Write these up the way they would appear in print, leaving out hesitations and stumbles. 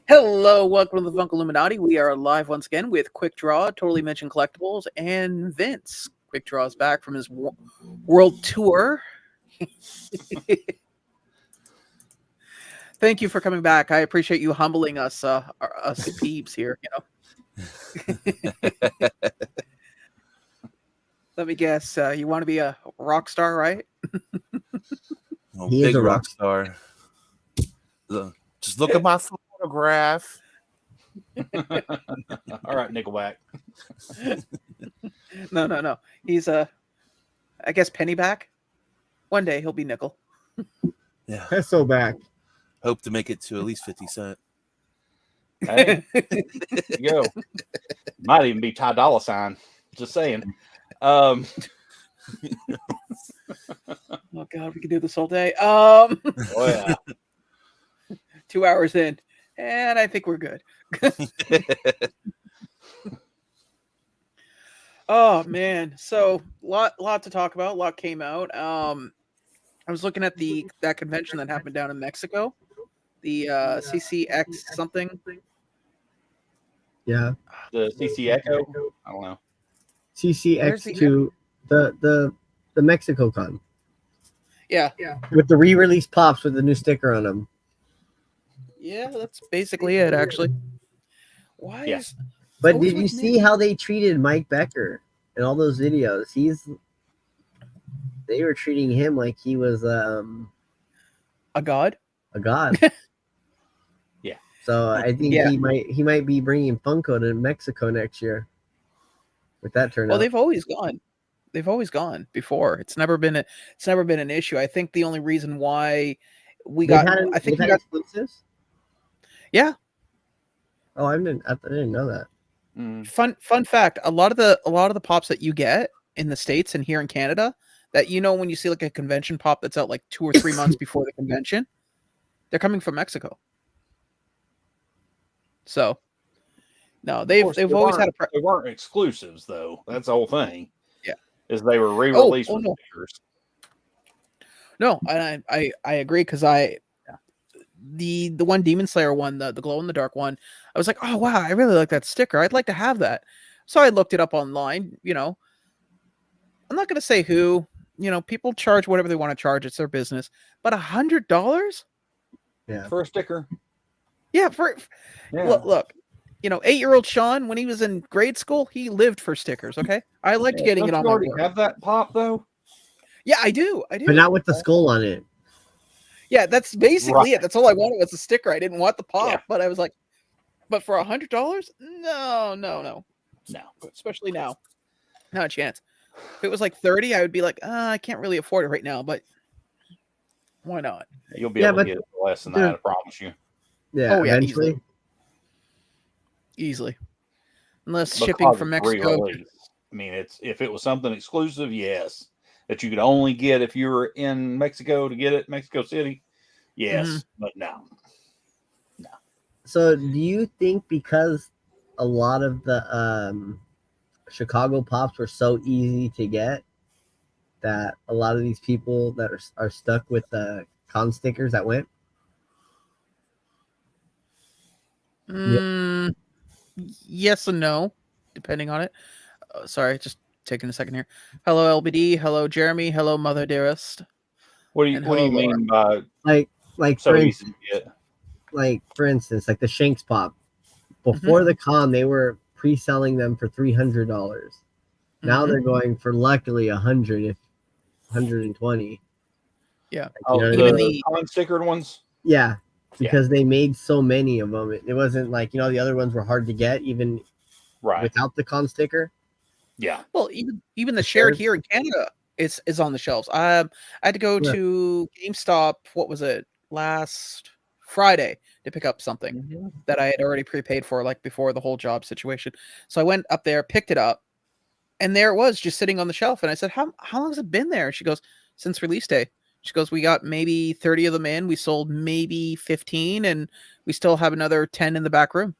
Hello, welcome to the Funko Illuminati. We are live once again with Quickdraw, Totally Mitchin Collectibles, and Vince. Quickdraw's back from his world tour. Thank you for coming back. I appreciate you humbling us, us peeps here. Let me guess. You want to be a rock star, right? He big is a rock star. Just look at my photograph. All right, Nickelback. No. He's I guess Pennyback. One day he'll be nickel. Yeah, peso back. Hope to make it to at least 50 cents. Hey, yo, might even be Ty Dolla $ign. Just saying. Oh God, we could do this all day. Oh yeah. 2 hours in, and I think we're good. Oh man, so lot to talk about. A lot came out. I was looking at that convention that happened down in Mexico, the CCX something. Yeah, The CC Echo. I don't know. CCX2, the Mexico con. Yeah, with the re-release pops with the new sticker on them. Yeah, that's basically it, actually. Why? Yes. But did you see how they treated Mike Becker in all those videos? They were treating him like he was a god. A god. Yeah. So I think he might be bringing Funko to Mexico next year. With that turnout. Well, they've always gone. They've always gone before. It's never been an issue. I think the only reason why we got exclusives. Yeah. Oh, I didn't know that. Fun fact: a lot of the pops that you get in the States and here in Canada, that when you see like a convention pop that's out like 2 or 3 months before the convention, they're coming from Mexico. So, no, they've always had they weren't exclusives though. That's the whole thing. Yeah, is they were re-released with stickers. No, I agree because the one Demon Slayer one, the glow in the dark one, I was like, oh wow, I really like that sticker. I'd like to have that. So I looked it up online. I'm not gonna say who. People charge whatever they want to charge. It's their business. But $100? Yeah, for a sticker. Yeah, look. 8-year-old Sean, when he was in grade school, he lived for stickers. Okay, I liked getting it on my board. Have that pop though? Yeah, I do. But not with the skull on it. Yeah, that's basically it. That's all I wanted was a sticker. I didn't want the pop, but I was like, but for $100? No. Especially now. Not a chance. If it was like 30, I would be like, I can't really afford it right now, but why not? You'll be able to get it for less than that, I promise you. Yeah, eventually. Easily. Unless shipping from Mexico. I mean, if it was something exclusive, yes. That you could only get if you were in Mexico to get it, Mexico City. Yes, but no. So do you think because a lot of the Chicago pops were so easy to get that a lot of these people that are stuck with the con stickers that went? Yes and no, depending on it. Sorry, just taking a second here. Hello, LBD. Hello, Jeremy. Hello, Mother Dearest. What do you mean by like so for easy to get? Like for instance, like the Shanks pop. Before the con, they were pre-selling them for $300. Now they're going for luckily $100, 120. Yeah. Even the con stickered ones. Yeah, because they made so many of them. It wasn't like the other ones were hard to get even without the con sticker. Yeah. Well, even the shared here in Canada is on the shelves. I had to go to GameStop. What was it? Last Friday to pick up something that I had already prepaid for, like before the whole job situation. So I went up there, picked it up, and there it was, just sitting on the shelf. And I said, how long has it been there? She goes, since release day. She goes, we got maybe 30 of them in. We sold maybe 15, and we still have another 10 in the back room.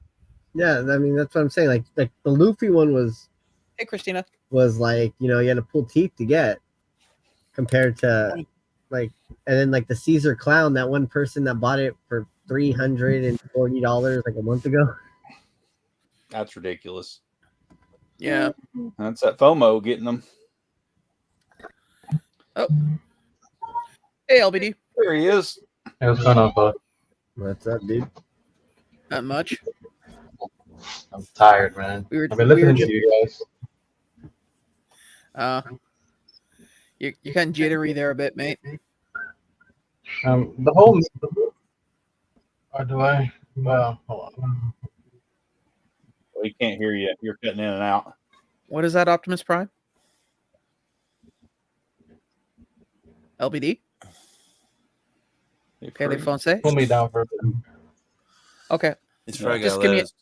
Yeah, I mean, that's what I'm saying. Like the Luffy one was, Hey, Christina. Was like, you know, you had to pull teeth to get, compared to like, and then like the Caesar clown, that one person that bought it for $340 like a month ago. That's ridiculous. Yeah. That's that FOMO getting them. Oh. Hey, LBD. There he is. Hey, what's going on, bud? What's up, dude? Not much. I'm tired, man. I've been listening to you guys. You're kind of jittery there a bit, mate. The whole. Or do I? Well, hold on. We can't hear you. You're cutting in and out. What is that, Optimus Prime? LBD? Okay, they phone say. Pull me down for a bit. Okay. It's probably Just got give to me let his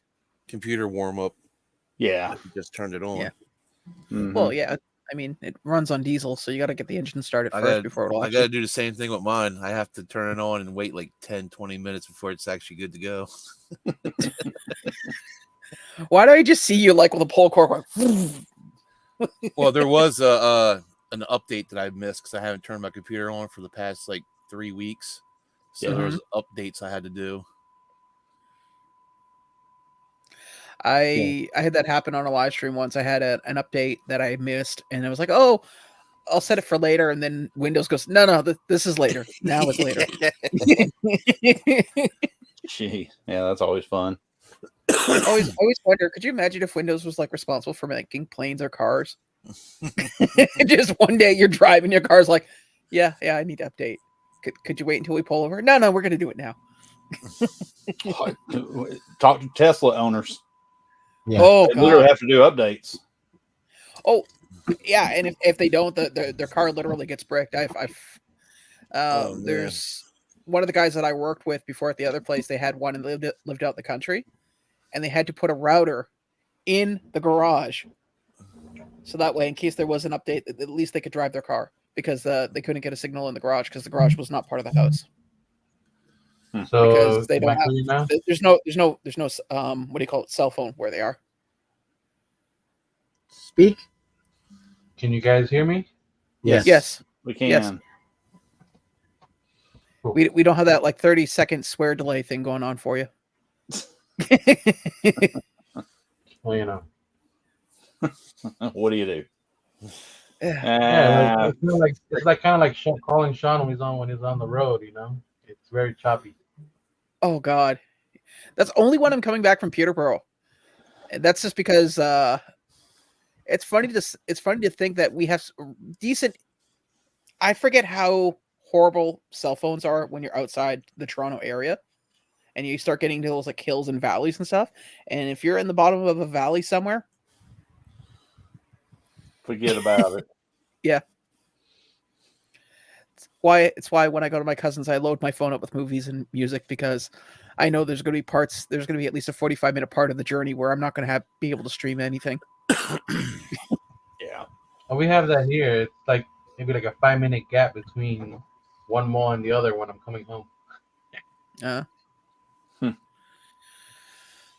computer warm up. Yeah. He just turned it on. Yeah. Mhm. Well, yeah. I mean, it runs on diesel, so you got to get the engine started first before it'll I got to do the same thing with mine. I have to turn it on and wait like 10, 20 minutes before it's actually good to go. Why do I just see you like with a pull cord going? Well, there was an update that I missed because I haven't turned my computer on for the past like 3 weeks. So there was updates I had to do. I had that happen on a live stream once. I had an update that I missed, and I was like, "Oh, I'll set it for later." And then Windows goes, "No, this is later. Now it's later." Gee, yeah, that's always fun. always wonder, could you imagine if Windows was like responsible for making planes or cars? Just one day you're driving your car's like, yeah, I need to update. Could you wait until we pull over? No, we're gonna do it now. Talk to Tesla owners. Yeah. Oh, They literally have to do updates. Oh, yeah, and if they don't, their car literally gets bricked. There's one of the guys that I worked with before at the other place. They had one and lived out in the country, and they had to put a router in the garage, so that way, in case there was an update, at least they could drive their car, because they couldn't get a signal in the garage because the garage was not part of the house. So because they don't have, there's no what do you call it, cell phone where they are. Speak. Can you guys hear me? Yes, we can. Yes. Cool. We don't have that like 30-second swear delay thing going on for you. Well, you know. What do you do? Yeah, it's like kind of like calling Sean when he's on the road. You know, it's very choppy. Oh God, that's only when I'm coming back from Peterborough, and that's just because it's funny to think that we have decent. I forget how horrible cell phones are when you're outside the Toronto area, and you start getting to those like hills and valleys and stuff. And if you're in the bottom of a valley somewhere, forget about it. Yeah. It's why when I go to my cousin's, I load my phone up with movies and music, because I know there's going to be at least a 45-minute part of the journey where I'm not going to be able to stream anything. Yeah. And we have that here. It's like maybe like a 5-minute gap between one mall and the other when I'm coming home.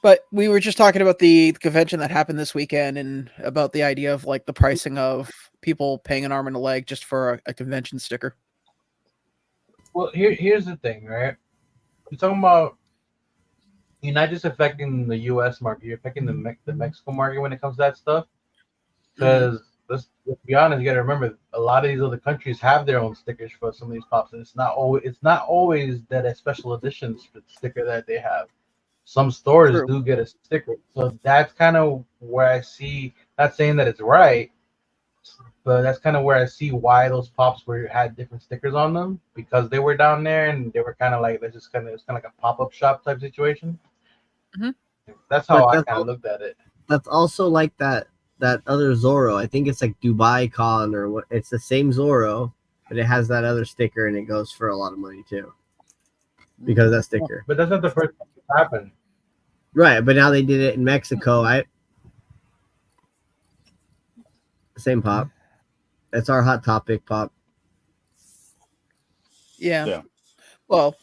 But we were just talking about the convention that happened this weekend, and about the idea of like the pricing of people paying an arm and a leg just for a convention sticker. Well, here's the thing, right? You're talking about you're not just affecting the U.S. market, you're affecting the Mexico market when it comes to that stuff. Because let's be honest, you got to remember, a lot of these other countries have their own stickers for some of these pops, and it's not always that a special edition sticker that they have. Some stores do get a sticker, so that's kind of where I see. Not saying that it's right, but that's kind of where I see why those pops had different stickers on them, because they were down there and they were kind of like it's kind of like a pop-up shop type situation. Mm-hmm. That's how I kind of looked at it. That's also like that other Zorro. I think it's like Dubai Con or what. It's the same Zorro, but it has that other sticker and it goes for a lot of money too. because of that sticker. But that's not the first time it's happened. Right, but now they did it in Mexico. Same pop. That's our hot topic, pop. Yeah. Yeah. Well,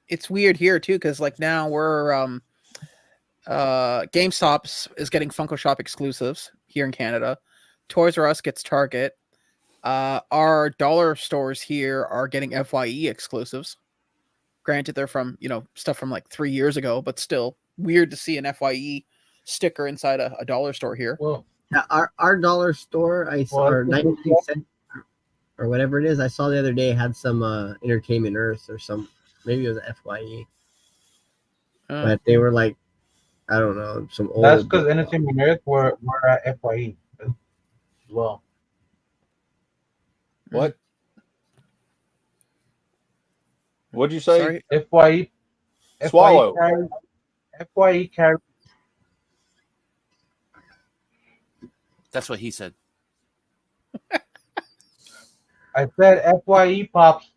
it's weird here too, because like now we're GameStop is getting Funko Shop exclusives here in Canada. Toys R Us gets Target. Our dollar stores here are getting FYE exclusives. Granted, they're from stuff from like 3 years ago, but still weird to see an FYE sticker inside a dollar store here. Well, Yeah, our dollar store, I saw, or 99 cents or whatever it is, I saw the other day had some Entertainment Earth or some, maybe it was FYE, but they were like, I don't know, some old. that's because Entertainment Earth were at FYE as well. What? What'd you say? Sorry? FYE. Swallow. FYE carry. That's what he said. I said FYE pops.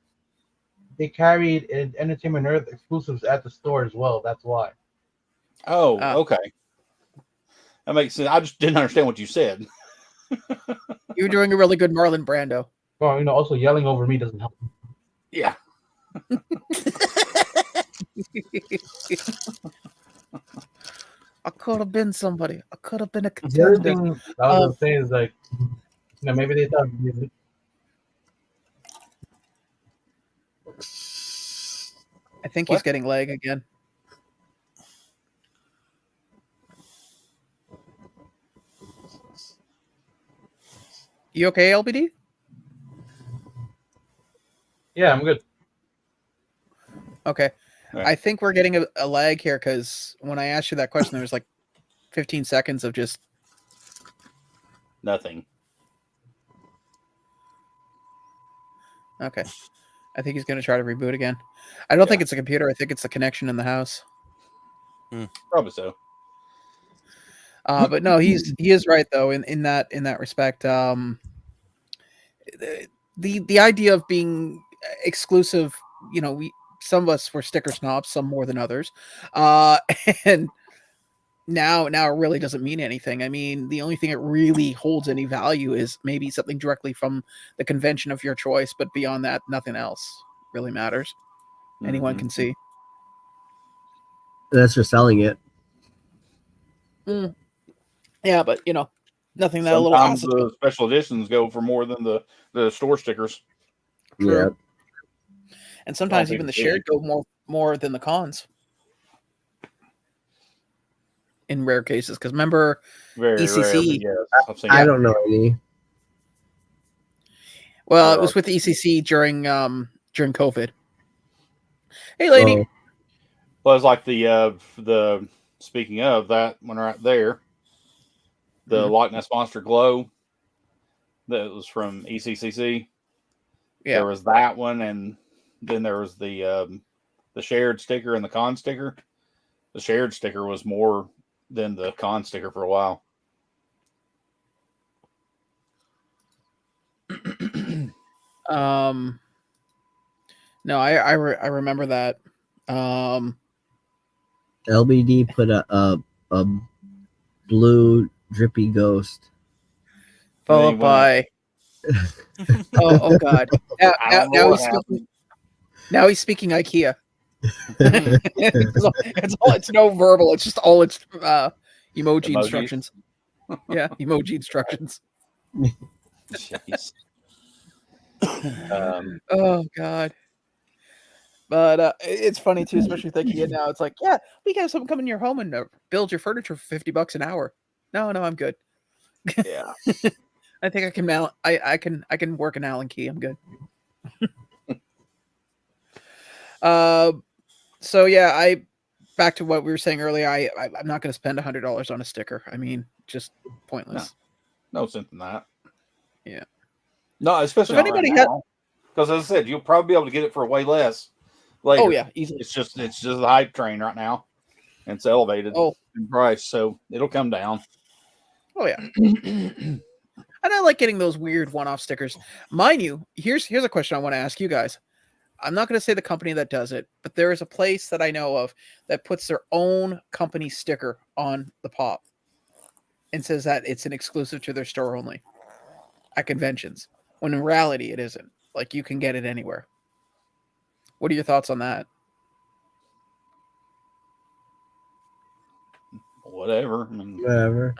They carried Entertainment Earth exclusives at the store as well. That's why. Oh, okay. That makes sense. I just didn't understand what you said. You're doing a really good Marlon Brando. Well, also yelling over me doesn't help. Yeah. I could have been somebody. I could have been a The other contender. thing I was gonna say is like, maybe they thought. I think he's getting lag again. You okay, LBD? Yeah, I'm good. Okay. Right. I think we're getting a lag here because when I asked you that question, there was like 15 seconds of just Nothing. okay. I think he's going to try to reboot again. I don't think it's a computer. I think it's the connection in the house. Probably so. But no, he is right though in that respect. The idea of being exclusive, some of us were sticker snobs, some more than others, and now it really doesn't mean anything. I mean, the only thing it really holds any value is maybe something directly from the convention of your choice, but beyond that, nothing else really matters. Anyone can see. That's for selling it. Yeah, but nothing that a little Sometimes acid. the special editions go for more than the store stickers. True. Yeah. And sometimes Don't even the think shared go more than the cons. In rare cases, because remember Very ECC. rare, but yes, I don't know any. Well, it was with ECC during COVID. Hey, lady. Oh. Well, it's like the speaking of that one right there, the Loch Ness Monster Glow that was from ECCC. Yeah. There was that one, and then there was the shared sticker and the con sticker. The shared sticker was more than the con sticker for a while. No, I remember that. LBD put a blue drippy ghost followed by oh god. Now he's speaking IKEA. It's no verbal, it's just all it's emoji instructions. Yeah, emoji instructions. Jeez. Oh god. But it's funny too, especially thinking it now. It's like, yeah, we can have someone come in your home and build your furniture for $50 an hour. No, I'm good. Yeah. I think I can now. I can work an Allen key. I'm good. So yeah, back to what we were saying earlier. I'm not going to spend $100 on a sticker. I mean, just pointless. No sense in that. Yeah. No, especially so if anybody had, because as I said, you'll probably be able to get it for way less later. Oh yeah, easily. It's just the hype train right now. And it's elevated in price, so it'll come down. Oh yeah. And I like getting those weird one-off stickers. Mind you, here's a question I want to ask you guys. I'm not going to say the company that does it, but there is a place that I know of that puts their own company sticker on the pop and says that it's an exclusive to their store only at conventions, when in reality it isn't. Like, you can get it anywhere. What are your thoughts on that? Whatever. I mean, Whatever.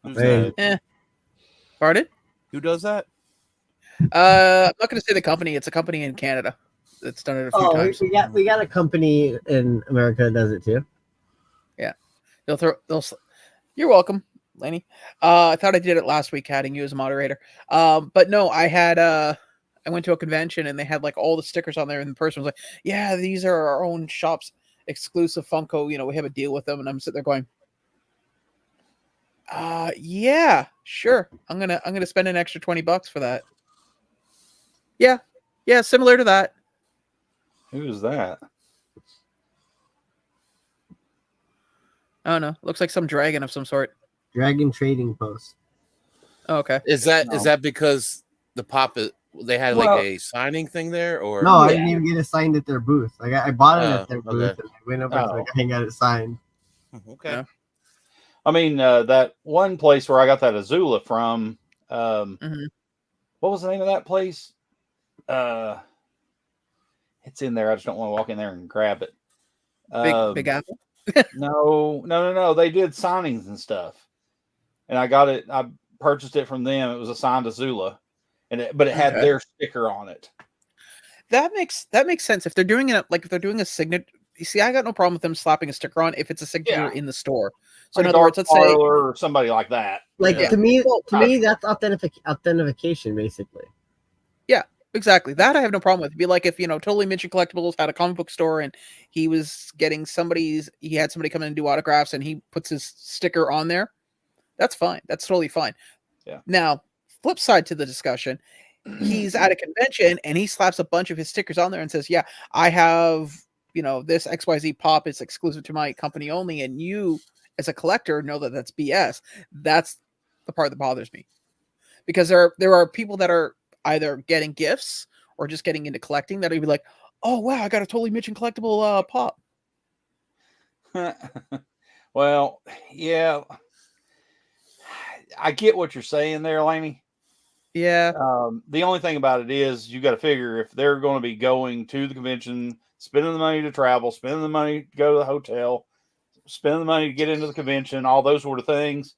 Who's Hey. that? Pardon? Who does that? I'm not going to say the company. It's a company in Canada that's done it a few Oh, times. we got a company in America that does it too. You're welcome, Laney. I thought I did it last week, adding you as a moderator. But no, I went to a convention and they had like all the stickers on there, and the person was like, "Yeah, these are our own shop's exclusive Funko. You know, we have a deal with them." And I'm sitting there going, yeah, sure. I'm gonna spend an extra $20 for that. Yeah, similar to that. who is that? I don't know. Looks like some dragon of some sort. Dragon Trading Post. Oh, okay. Is that No. is that because the pop they had Well- like a signing thing there, or No, I didn't even get it signed at their booth. Like I bought it Oh, at their okay. booth, and I went over to the Oh. guy and got it signed. Okay. Yeah. I mean, that one place where I got that Azula from. Mhm. What was the name of that place? It's in there. I just don't want to walk in there and grab it. Big Apple. No. They did signings and stuff, and I got it. I purchased it from them. It was a signed Azula, but it had Okay. their sticker on it. That makes sense. If they're doing it, like if they're doing a signature, you see, I got no problem with them slapping a sticker on if it's a signature in the store. So Like in a other words, Dark let's say, Parlor or somebody like that. Like Yeah. to me, that's authentication, basically. exactly that I have no problem with. It'd be like if totally Mitchin Collectibles had a comic book store and he was getting he had somebody come in and do autographs and he puts his sticker on there. That's fine. That's totally fine. Yeah. Now, flip side to the discussion, he's at a convention and he slaps a bunch of his stickers on there and says, "Yeah, I have this XYZ pop. It's exclusive to my company only," and you, as a collector, know that that's BS. That's the part that bothers me, because there are people that are either getting gifts or just getting into collecting that would be like, "Oh wow, I got a totally Mitchin collectible pop." Well, yeah, I get what you're saying there, Laney. Yeah, The only thing about it is you got to figure if they're going to be going to the convention, spending the money to travel, spending the money to go to the hotel, spending the money to get into the convention, all those sort of things.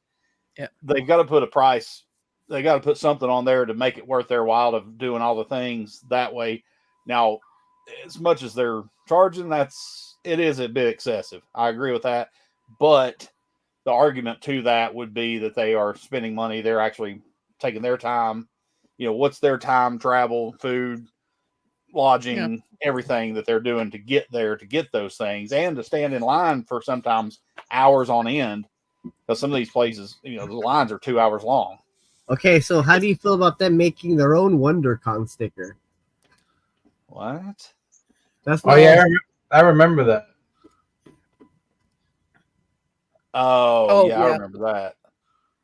Yeah, they've got to put a price. They got to put something on there to make it worth their while of doing all the things that way. Now, as much as they're charging, it is a bit excessive. I agree with that. But the argument to that would be that they are spending money. They're actually taking their time. What's their time, travel, food, lodging, everything that they're doing to get there, to get those things, and to stand in line for sometimes hours on end. Because some of these places, the lines are 2 hours long. Okay, so how do you feel about them making their own WonderCon sticker? What? That's Oh yeah, I remember that. Oh, yeah, I yeah. remember that.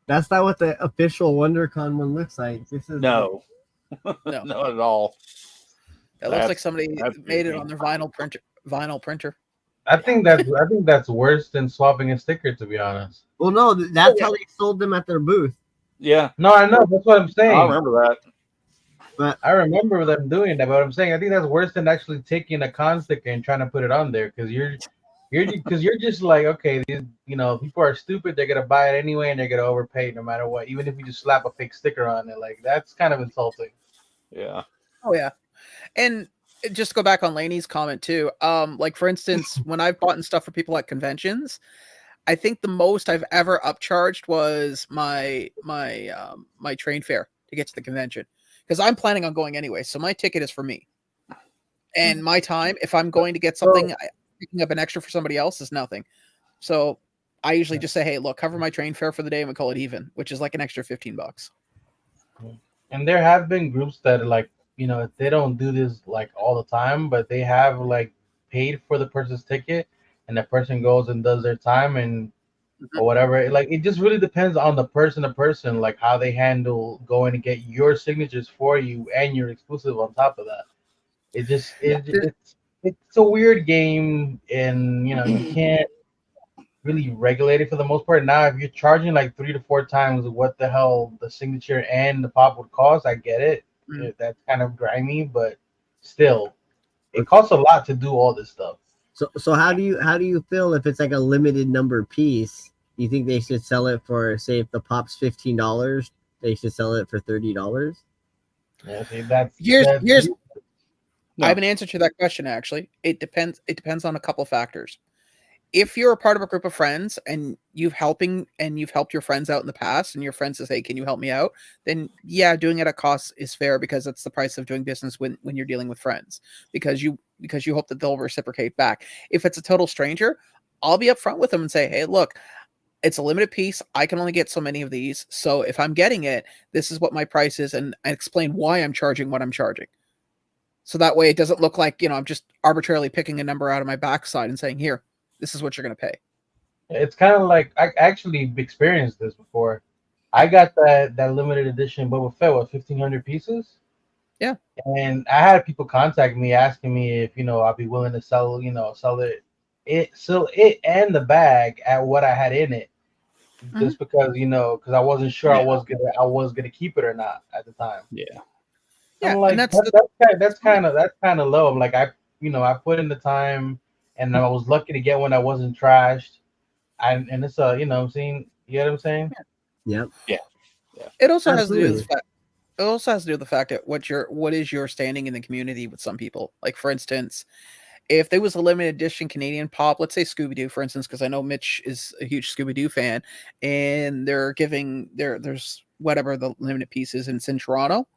That's not what the official WonderCon one looks like. This is No, No. not at all. That looks like somebody that's made it goofy. on their vinyl printer. I think that's worse than swapping a sticker, to be honest. Well, no, that's how they sold them at their booth. Yeah, No, I know, that's what I'm saying. I remember that. But I remember them doing that, but I'm saying I think that's worse than actually taking a con sticker and trying to put it on there, because you're just like, okay, these people are stupid, they're gonna buy it anyway and they're gonna overpay no matter what, even if you just slap a fake sticker on it. Like, that's kind of insulting. Yeah. Oh yeah, and just to go back on Laney's comment too. Like for instance, when I've bought stuff for people at conventions, I think the most I've ever upcharged was my train fare to get to the convention, because I'm planning on going anyway. So my ticket is for me, and my time. If I'm going to get something, picking up an extra for somebody else is nothing. So I usually just say, "Hey, look, cover my train fare for the day, and we call it even," which is like an extra $15. And there have been groups that they don't do this like all the time, but they have like paid for the person's ticket, and the person goes and does their time and or whatever. Like, it just really depends on the person to person, like how they handle going to get your signatures for you and your exclusive on top of that. It's a weird game, and you can't really regulate it for the most part. Now, if you're charging like 3 to 4 times what the hell the signature and the pop would cost, I get it. That's kind of grimy, but still, it costs a lot to do all this stuff. So how do you feel if it's like a limited number piece? You think they should sell it for, say, if the pop's $15, they should sell it for $30? Yeah, see, Here's No. I have an answer to that question. Actually, it depends on a couple of factors. If you're a part of a group of friends and you've helped your friends out in the past, and your friend says, "Hey, can you help me out?" Then yeah, doing it at cost is fair, because that's the price of doing business when you're dealing with friends, because you hope that they'll reciprocate back. If it's a total stranger, I'll be upfront with them and say, "Hey, look, it's a limited piece. I can only get so many of these. So if I'm getting it, this is what my price is," and I explain why I'm charging what I'm charging. So that way it doesn't look like, I'm just arbitrarily picking a number out of my backside and saying, "Here, this is what you're going to pay." It's kind of like, I actually experienced this before. I got that limited edition Boba Fett with 1,500 pieces. Yeah. And I had people contact me asking me if I'd be willing to sell it and the bag at what I had in it, just because because I wasn't sure I was gonna keep it or not at the time. Yeah. Yeah, I'm like, and that's kind of low. I'm like, I put in the time, and I was lucky to get one that wasn't trashed. And it's you know what I'm saying? You know what I'm saying? Yep. Yeah. It also has to do with Absolutely. the fact. It also has to do with the fact that what is your standing in the community with some people. Like, for instance, if there was a limited edition Canadian pop, let's say Scooby Doo, for instance, because I know Mitch is a huge Scooby Doo fan, and they're giving there's whatever the limited piece is, and it's in Toronto.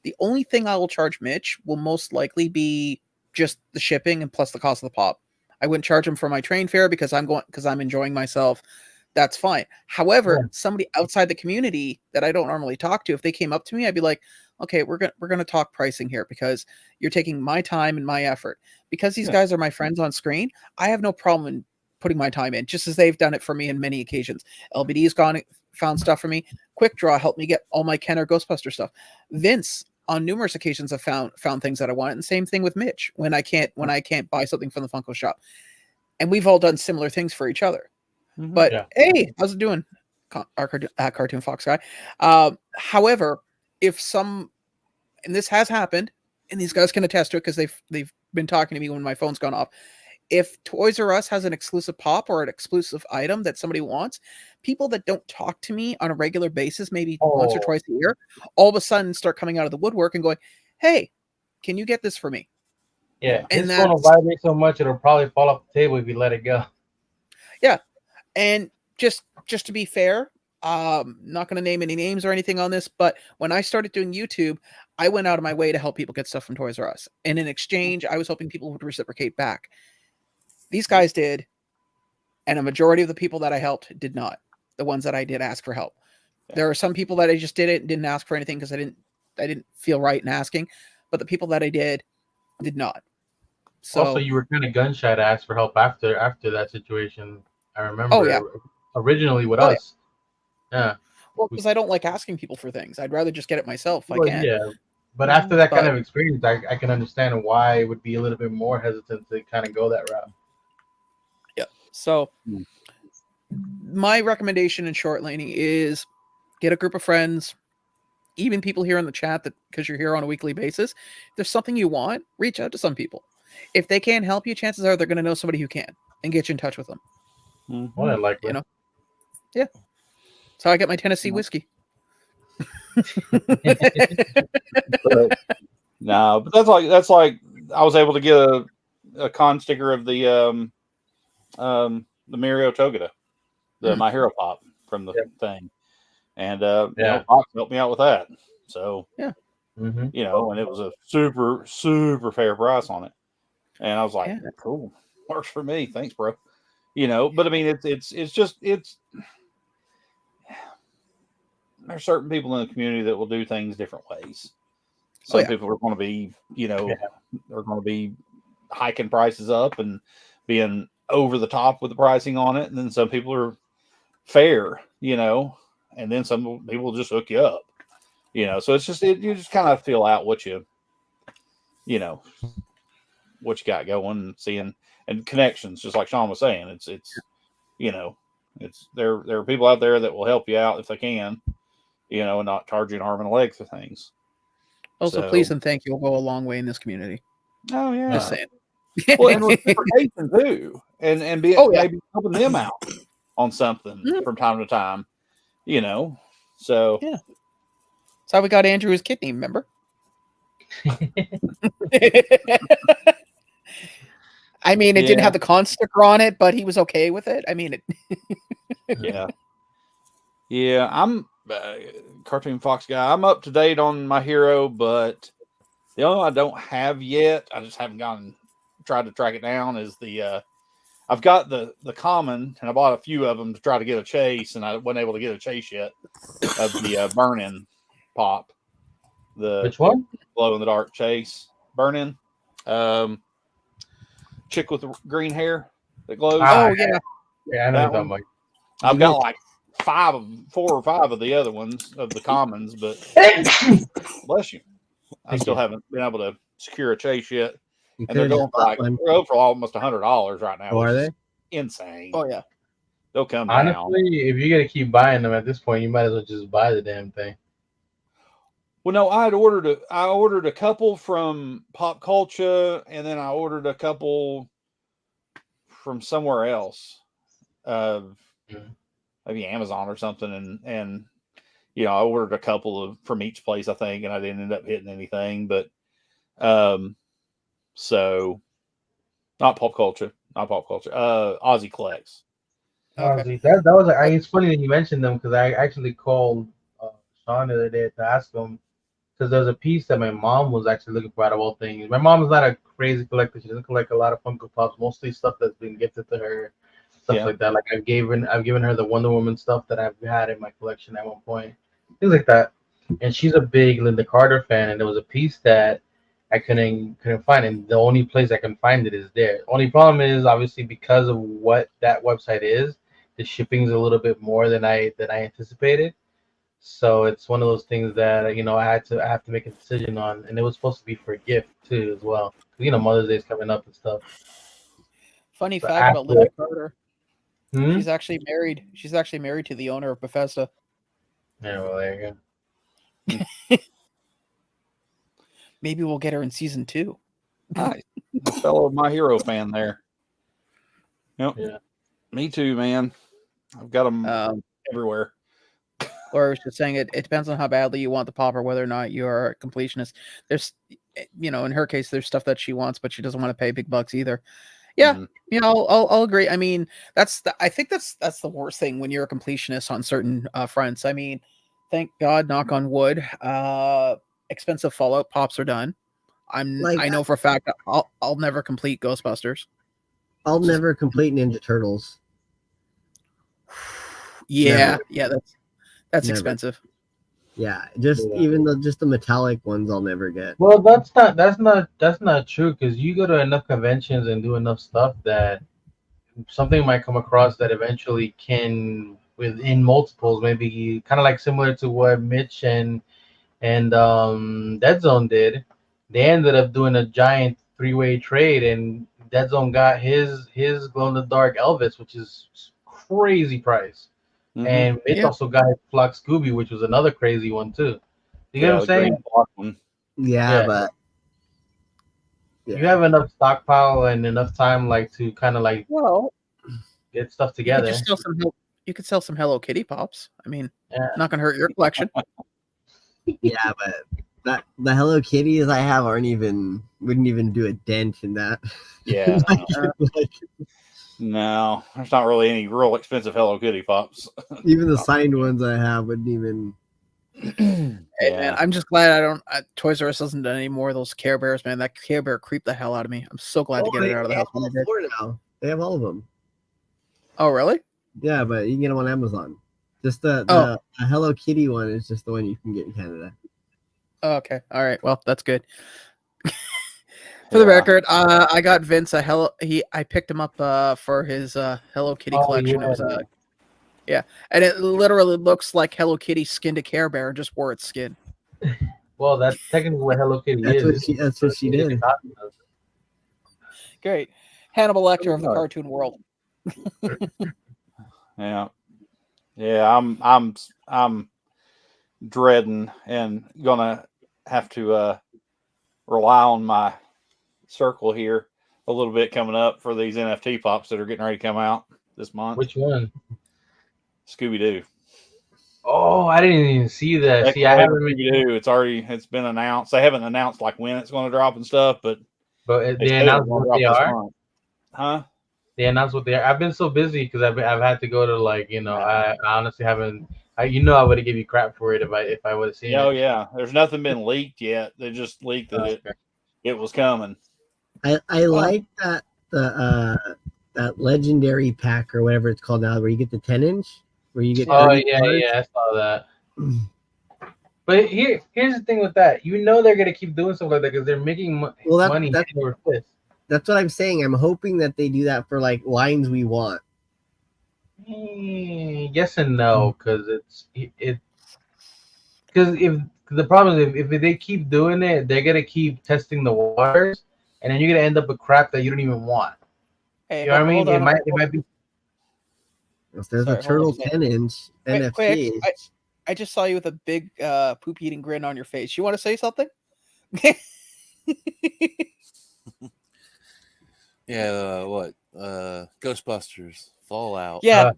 The only thing I will charge Mitch will most likely be just the shipping and plus the cost of the pop. I wouldn't charge him for my train fare because I'm enjoying myself. That's fine. However, somebody outside the community that I don't normally talk to, if they came up to me, I'd be like, "Okay, we're gonna talk pricing here, because you're taking my time and my effort. Because these guys are my friends on screen, I have no problem in putting my time in, just as they've done it for me in many occasions. LBD's found stuff for me. Quickdraw helped me get all my Kenner Ghostbuster stuff. Vince on numerous occasions have found things that I wanted, and same thing with Mitch when I can't buy something from the Funko shop. And we've all done similar things for each other. But hey, how's it doing, our Cartoon Fox guy? However, and this has happened, and these guys can attest to it because they've been talking to me when my phone's gone off. If Toys R Us has an exclusive pop or an exclusive item that somebody wants, people that don't talk to me on a regular basis, maybe once or twice a year, all of a sudden start coming out of the woodwork and going, "Hey, can you get this for me?" Yeah, and his phone will vibrate so much it'll probably fall off the table if you let it go. Yeah, and just to be fair, not going to name any names or anything on this, but when I started doing YouTube, I went out of my way to help people get stuff from Toys R Us, and in exchange, I was hoping people would reciprocate back. These guys did, and a majority of the people that I helped did not. The ones that I did ask for help. There are some people that I just did it and didn't ask for anything because I didn't feel right in asking, but the people that I did not. So also, you were kind of gun shy to ask for help after that situation. I remember. Oh, yeah. Originally with us. Yeah. Well, because I don't like asking people for things. I'd rather just get it myself if I can. Yeah. But after that kind of experience, I can understand why it would be a little bit more hesitant to kind of go that route. Yeah. So my recommendation in short, Laney, is get a group of friends, even people here in the chat, that because you're here on a weekly basis. If there's something you want, reach out to some people. If they can't help you, chances are they're going to know somebody who can, and get you in touch with them. Well, I like that. Yeah. So I get my Tennessee whiskey. No, but that's like I was able to get a con sticker of the Mario Togeda, the My Hero Pop from the thing, and Fox helped me out with that. So yeah, and it was a super fair price on it, and I was like, cool, works for me, thanks, bro. But I mean, it's there's certain people in the community that will do things different ways. Some people are going to be, are going to be hiking prices up and being over the top with the pricing on it. And then some people are fair, and then some people just hook you up, so it's just, you just kind of feel out what you you know, what you got going and seeing and connections, just like Sean was saying. It's you know, it's there are people out there that will help you out if they can, you know, and not charge you an arm and a leg for things. Also, So- please and thank you will go a long way in this community. Oh yeah. Just saying. Well, and reciprocation too, and be maybe helping them out on something from time to time, you know. So Yeah. That's how we got Andrew his kidney, remember? I mean, it didn't have the con sticker on it, but he was okay with it. I mean, yeah. I'm Cartoon Fox guy. I'm up to date on my hero, but the only one I don't have yet, I just haven't tried to track it down, is the I've got the common, and I bought a few of them to try to get a chase, and I wasn't able to get a chase yet of the burn-in pop. Which one? Glow in the dark chase burn-in. Chick with the green hair that glows. oh yeah. Yeah, I know That what you're talking I've got like 4 or 5 of the other ones of the commons, but bless you, I still haven't been able to secure a chase yet. You And they're could've going for bought like one. they're going for almost $100 right now. Oh, are which they? is insane. Oh yeah. They'll come down. Honestly, if you're gonna keep buying them at this point, you might as well just buy the damn thing. Well, no, I ordered a couple from Pop Culture, and then I ordered a couple from somewhere else, maybe Amazon or something, and you know, I ordered a couple from each place, I think, and I didn't end up hitting anything. But so not Pop Culture, Aussie Collects. Okay. That was it's funny that you mentioned them because I actually called Sean the other day to ask him because there's a piece that my mom was actually looking for out of all things. My mom is not a crazy collector; she doesn't collect a lot of Funko Pops, mostly stuff that's been gifted to her, stuff like that. Like I've given her the Wonder Woman stuff that I've had in my collection at one point, things like that. And she's a big Linda Carter fan, and there was a piece that I couldn't find, and the only place I can find it is there. Only problem is obviously because of what that website is, the shipping's a little bit more than I anticipated. So it's one of those things that you know I have to make a decision on, and it was supposed to be for a gift too as well. You know, Mother's Day's coming up and stuff. Funny So fact about Linda Carter. Hmm? She's actually married. She's actually married to the owner of Bethesda. Yeah, well, there you go. Maybe we'll get her in season 2. Nice, a fellow My Hero fan there. Yep. Yeah. Me too, man. I've got them everywhere. Or I was just saying it depends on how badly you want the pop or whether or not you're a completionist. There's, you know, in her case, there's stuff that she wants, but she doesn't want to pay big bucks either. Yeah, you know, I'll agree. I mean, I think that's the worst thing when you're a completionist on certain fronts. I mean, thank God, knock on wood, expensive Fallout pops are done. I know for a fact that I'll never complete Ghostbusters. I'll never complete Ninja Turtles. Yeah, Never. yeah, that's Never. expensive. Yeah, even the metallic ones I'll never get. Well, that's not true because you go to enough conventions and do enough stuff that something might come across that eventually can within multiples, maybe kind of like similar to what Mitch and Dead Zone did. They ended up doing a giant 3-way trade, and Dead Zone got his glow in the dark Elvis, which is crazy price. And Mitch also got his Flock Scooby, which was another crazy one too. You get what I'm saying? Yeah, but you have enough stockpile and enough time, like to kind of like get stuff together. You could sell some Hello Kitty pops. I mean, not gonna hurt your collection. Yeah, but the Hello Kitties I have wouldn't even do a dent in that. Yeah. No, there's not really any real expensive Hello Kitty pops. Even the signed ones I have wouldn't even. Hey, man, I'm just glad I don't. Toys R Us doesn't do any more of those Care Bears, man. That Care Bear creeped the hell out of me. I'm so glad to get it out of the house. Now. They have all of them. Oh, really? Yeah, but you can get them on Amazon. Just the Hello Kitty one is just the one you can get in Canada. Oh, okay. All right. Well, that's good. For the record, I got Vince I picked him up for his Hello Kitty collection. Yeah. It was and it literally looks like Hello Kitty skinned a Care Bear and just wore its skin. Well, that's technically what Hello Kitty is. That's what she did. Great. Hannibal Lecter of the cartoon world. Yeah. I'm dreading and gonna have to rely on my circle here a little bit coming up for these NFT pops that are getting ready to come out this month. Which one? Scooby-Doo. Oh, I didn't even see that. See, I haven't. Scooby-Doo. It's been announced. They haven't announced like when it's going to drop and stuff, but They announced what they are. Huh? They announced what they are. I've been so busy because I've had to go to I honestly haven't. I would have give you crap for it if I would have seen it. Oh yeah, there's nothing been leaked yet. They just leaked that it was coming. I like that that legendary pack or whatever it's called now, where you get the 10-inch, where you get. Oh yeah, I saw that. But here's the thing with that. They're gonna keep doing stuff like that because they're making money. That's what I'm saying. I'm hoping that they do that for like lines we want. Yes and no, because because if the problem is if they keep doing it, they're gonna keep testing the waters, and then you're gonna end up with crap that you don't even want. Hey, you know what I mean? It might be. If there's a turtle 10-inch NFT. Quick, I just saw you with a big poop eating grin on your face. You want to say something? Yeah, what? Ghostbusters, Fallout. Yeah,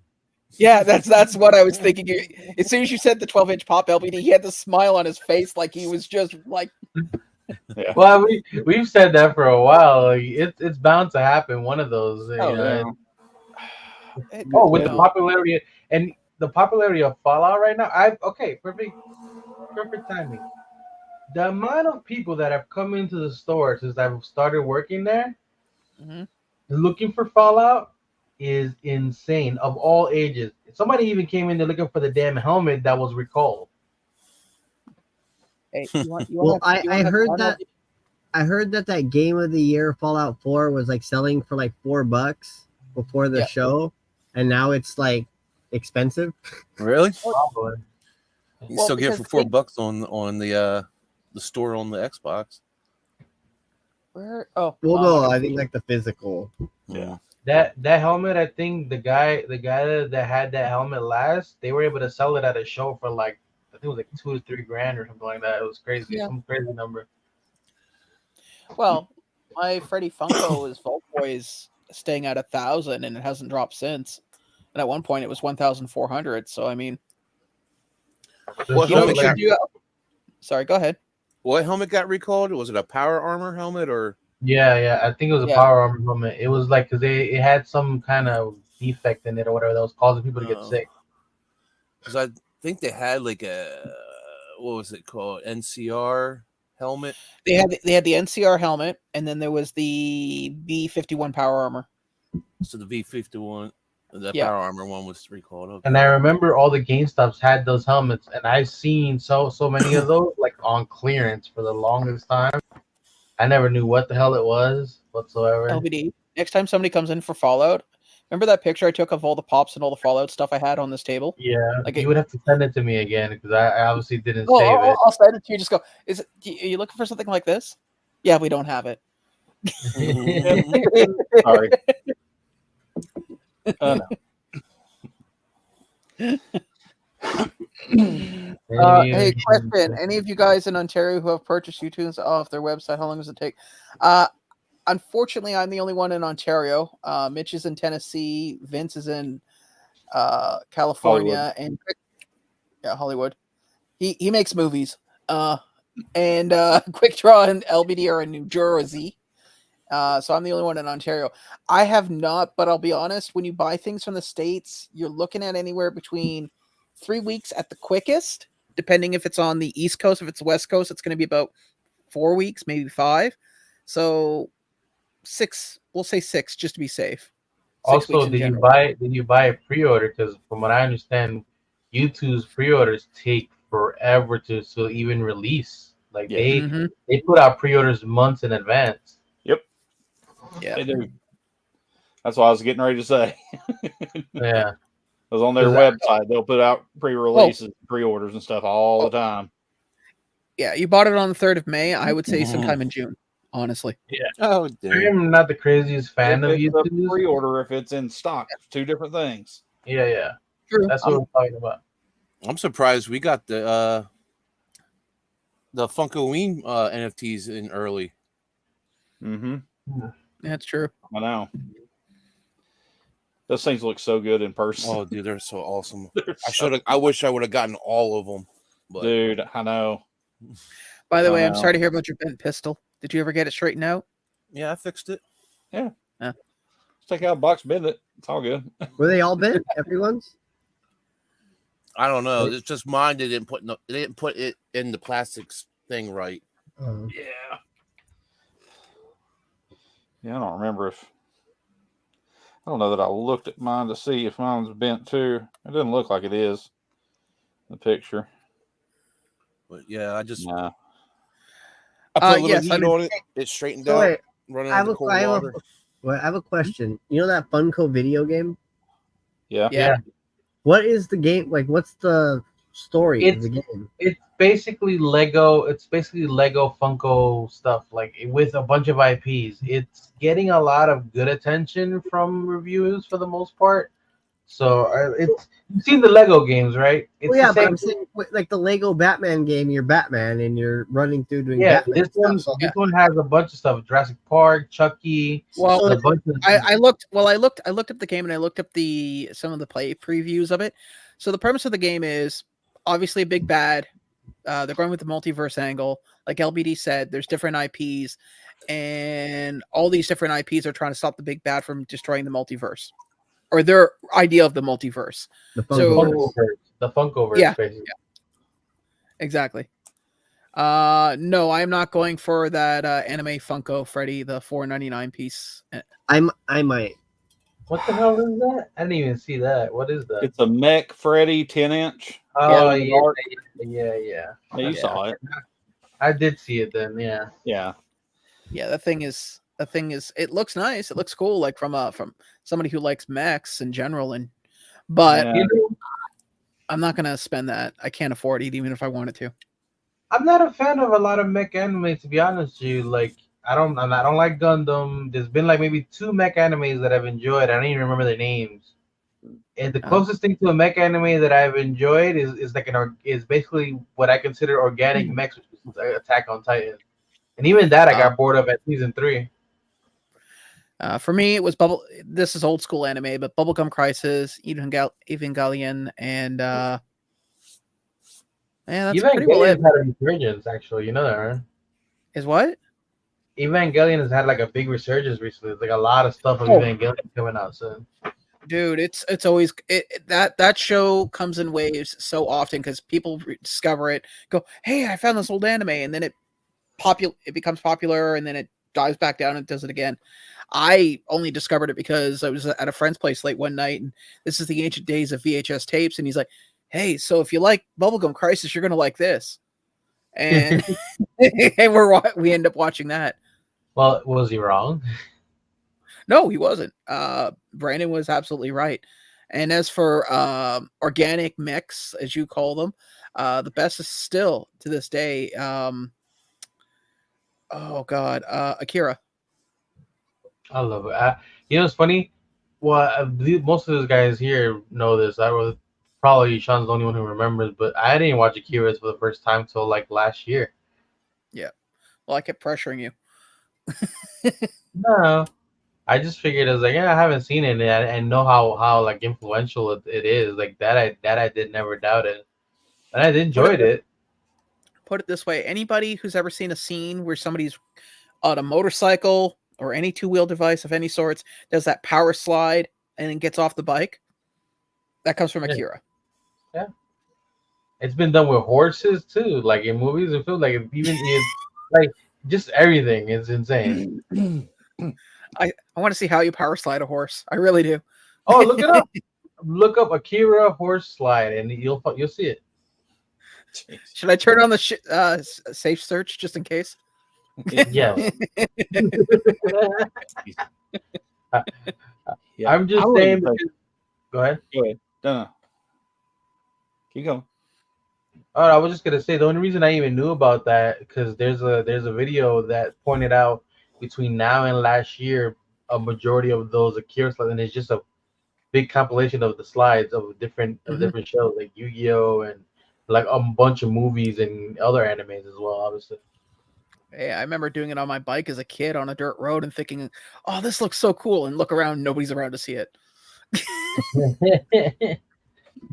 that's what I was thinking. As soon as you said the 12-inch pop LBD, he had the smile on his face like he was just like. Yeah. Well, we've said that for a while. Like, it's bound to happen. One of those. With the popularity of Fallout right now, perfect timing. The amount of people that have come into the store since I've started working there, looking for Fallout, is insane. Of all ages, somebody even came in there looking for the damn helmet that was recalled. Hey, I heard that game of the year Fallout 4 was like selling for like $4 before the show, and now it's like expensive. Really? Probably. You still get it for $4 on the store on the Xbox. Where? Oh, well, no, I think like the physical. Yeah. That helmet, I think the guy that had that helmet last, they were able to sell it at a show for like, I think it was like $2 to $3 grand or something like that. It was crazy, some crazy number. Well, my Freddy Funko is Vault Boys staying at 1,000, and it hasn't dropped since. And at one point, it was 1,400. So I mean, sorry, go ahead. What helmet got recalled? Was it a power armor helmet or? Yeah, I think it was a power armor helmet. It was like because it had some kind of defect in it or whatever that was causing people to get sick. Because I think they had like what was it called? NCR helmet. They had the NCR helmet, and then there was the V51 power armor. So the V51, the power armor one was recalled. Okay. And I remember all the GameStops had those helmets, and I've seen so many of those like on clearance for the longest time. I never knew what the hell it was whatsoever. LBD. Next time somebody comes in for Fallout, remember that picture I took of all the pops and all the Fallout stuff I had on this table? Yeah, like you would have to send it to me again because I obviously didn't save it. I'll send it to you. Just go. Are you looking for something like this? Yeah, we don't have it. Sorry. No. Hey, question. Any of you guys in Ontario who have purchased U-Tunes off their website, how long does it take? Unfortunately, I'm the only one in Ontario. Mitch is in Tennessee. Vince is in California. Hollywood. He makes movies. And Quickdraw and LBD are in New Jersey. So I'm the only one in Ontario. I have not, but I'll be honest, when you buy things from the States, you're looking at anywhere between 3 weeks at the quickest, depending if it's on the East Coast. If it's West Coast, it's going to be about 4 weeks, maybe 5. So 6, we'll say 6 just to be safe. Also, did you buy a pre-order? Because from what I understand, U2's pre-orders take forever to even release. Like they put out pre-orders months in advance. Yep. Yeah, they do. That's what I was getting ready to say. Yeah. Because on their website, they'll put out pre-releases, pre-orders and stuff all the time. Yeah, you bought it on the 3rd of May. I would say sometime in June, honestly. Oh, I damn. am not the craziest fan of If it's a YouTube's. pre-order, if it's in stock, it's two different things. Yeah. True. That's what I'm talking about. I'm surprised we got the Funko Ween NFTs in early. Mm-hmm. That's true. I know. Those things look so good in person. Oh, dude, they're so awesome. I wish I would have gotten all of them. But Dude, I know. By the I way, I'm know. sorry to hear about your bent pistol. Did you ever get it straightened out? yeah, I fixed it. Let's take out a box, bend it. It's all good. Were they all bent? Everyone's? I don't know. It's just mine. They didn't put it in the plastics thing right. Oh. Yeah. Yeah, I don't remember if. I don't know that I looked at mine to see if mine was bent too. It doesn't look like it is. The picture. But yeah, I just Nah. I put a little yes, heat I mean- on it. It straightened So out. wait, Running I have, under a, cold I, have water. I have a question. You know that Funko video game? Yeah. Yeah. What is the game? Like, what's the story of the game? It's basically Lego. It's basically Lego Funko stuff, like with a bunch of IPs. It's getting a lot of good attention from reviews for the most part. So it's you've seen the Lego games, right? It's Well, yeah, the but same. I'm saying, like the Lego Batman game, you're Batman and you're running through doing Yeah, Batman this one stuff. this one has a bunch of stuff. Jurassic Park, Chucky. Well, a bunch of I looked up the game and I looked up some of the play previews of it. So the premise of the game is obviously a big bad. They're going with the multiverse angle. Like LBD said, there's different IPs, and all these different IPs are trying to stop the big bad from destroying the multiverse, or their idea of the multiverse. The So- the Funkoverse, Yeah. basically. Exactly. No, I'm not going for that anime Funko Freddy, the $4.99 piece. I might. What the hell is that? I didn't even see that. What is that? It's a Mech Freddy 10-inch. Oh in the yeah, dark. yeah. Yeah, you Yeah. saw it. I did see it then. Yeah. Yeah. Yeah, that thing is. It looks nice. It looks cool, like from somebody who likes mechs in general. But Yeah. You know, I'm not gonna spend that. I can't afford it, even if I wanted to. I'm not a fan of a lot of mech anime, to be honest with you. Like I don't like Gundam. There's been like maybe 2 mech animes that I've enjoyed. I don't even remember their names. And the closest thing to a mech anime that I've enjoyed is like is basically what I consider organic mechs, which is Attack on Titan. And even that I got bored of at season 3. For me, it was This is old school anime, but Bubblegum Crisis, Evangelion, and yeah, that's pretty well it. Evangelion's had a resurgence, actually. You know that, right? Is what? Evangelion has had like a big resurgence recently. There's like a lot of stuff of Evangelion coming out soon. Dude, it's always that show comes in waves so often because people discover it, go, hey, I found this old anime, and then it becomes popular, and then it dives back down and does it again. I only discovered it because I was at a friend's place late one night, and this is the ancient days of VHS tapes, and he's like, hey, so if you like Bubblegum Crisis, you're gonna like this, and and we end up watching that. Well, was he wrong? No, he wasn't. Brandon was absolutely right. And as for organic mix, as you call them, the best is still to this day. Akira. I love it. You know, it's funny. Well, I believe most of those guys here know this. Probably Sean's the only one who remembers, but I didn't watch Akira for the first time till like last year. Yeah. Well, I kept pressuring you. No, I just figured I was like, yeah, I haven't seen it and know how like influential it is. Like that I did never doubt it, and I enjoyed it. Put it this way: anybody who's ever seen a scene where somebody's on a motorcycle or any two-wheel device of any sorts does that power slide and then gets off the bike, that comes from Akira. Yeah. It's been done with horses too, like in movies and films. Like even like just everything is insane. I want to see how you power slide a horse. I really do. Oh, look it up. Look up Akira horse slide, and you'll see it. Should I turn on the safe search just in case? Yeah. Yeah. I'm just saying. Go ahead. Go ahead. No. Keep going. Oh, I was just gonna say the only reason I even knew about that because there's a video that pointed out between now and last year a majority of those Akira slides, and it's just a big compilation of the slides of different shows like Yu-Gi-Oh and like a bunch of movies and other animes as well, obviously. Hey, I remember doing it on my bike as a kid on a dirt road and thinking, "Oh, this looks so cool!" And look around, nobody's around to see it.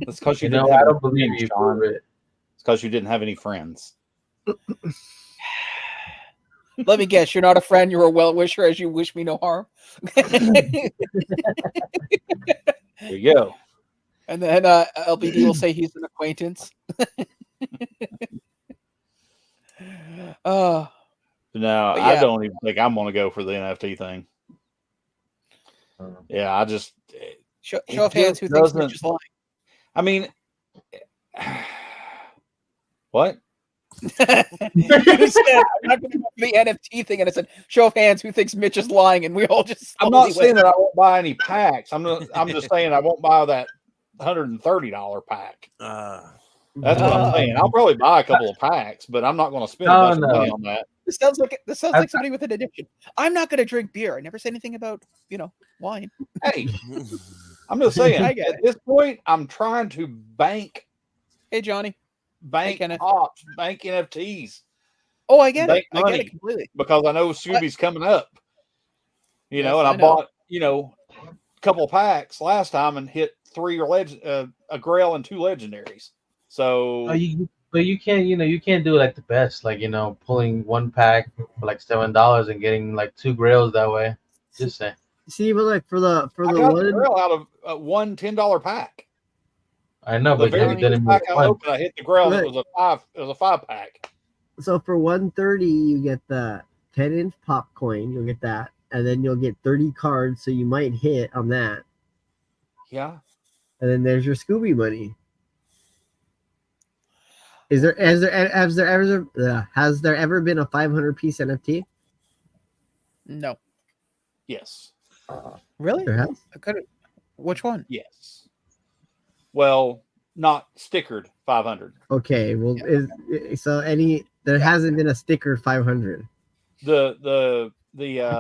That's because you You didn't know, have I any don't believe friends, you Sean. for it. It's because you didn't have any friends. Let me guess, you're not a friend, you're a well-wisher as you wish me no harm. There you go. And then LBD will say he's an acquaintance. No, But I yeah. don't even think I'm going to go for the NFT thing. Yeah, I just Show it of hands who thinks doesn't- Mitch is lying. I mean, what? You said, I'm not going to go for the NFT thing, and I said, show of hands who thinks Mitch is lying, and we all just. I'm not slowly saying went, that I won't buy any packs. I'm just saying I won't buy that $130 pack. That's what I'm saying. I'll probably buy a couple of packs, but I'm not going to spend a bunch of money on that. This sounds like somebody with an addiction. I'm not going to drink beer. I never said anything about wine. Hey, I'm just saying. I get At this point, I'm trying to bank Hey, Johnny. Kenneth. Pops, bank NFTs. Oh, I get it. Bank I get money. it completely. Because I know Scooby's coming up. You know, Yes, and I I know. bought, a couple of packs last time and hit a Grail and 2 legendaries. So But you can't, you can't do like the best, like pulling one pack for like $7 and getting like 2 grails that way. Just say. See, but like for the I got one, the Grail out of one $10 pack. I know, The but have very you done first it pack I one? opened, I hit the Grail. Right. It was a 5 pack. so for 130, you get the 10-inch pop coin. You'll get that, and then you'll get 30 cards. So you might hit on that, Yeah. and then there's your Scooby money. Has there ever been a 500-piece NFT? No. Yes. Really? There has. I could. Which one? Yes. Well, not stickered 500. Okay, well, Yeah. there hasn't been a sticker 500. The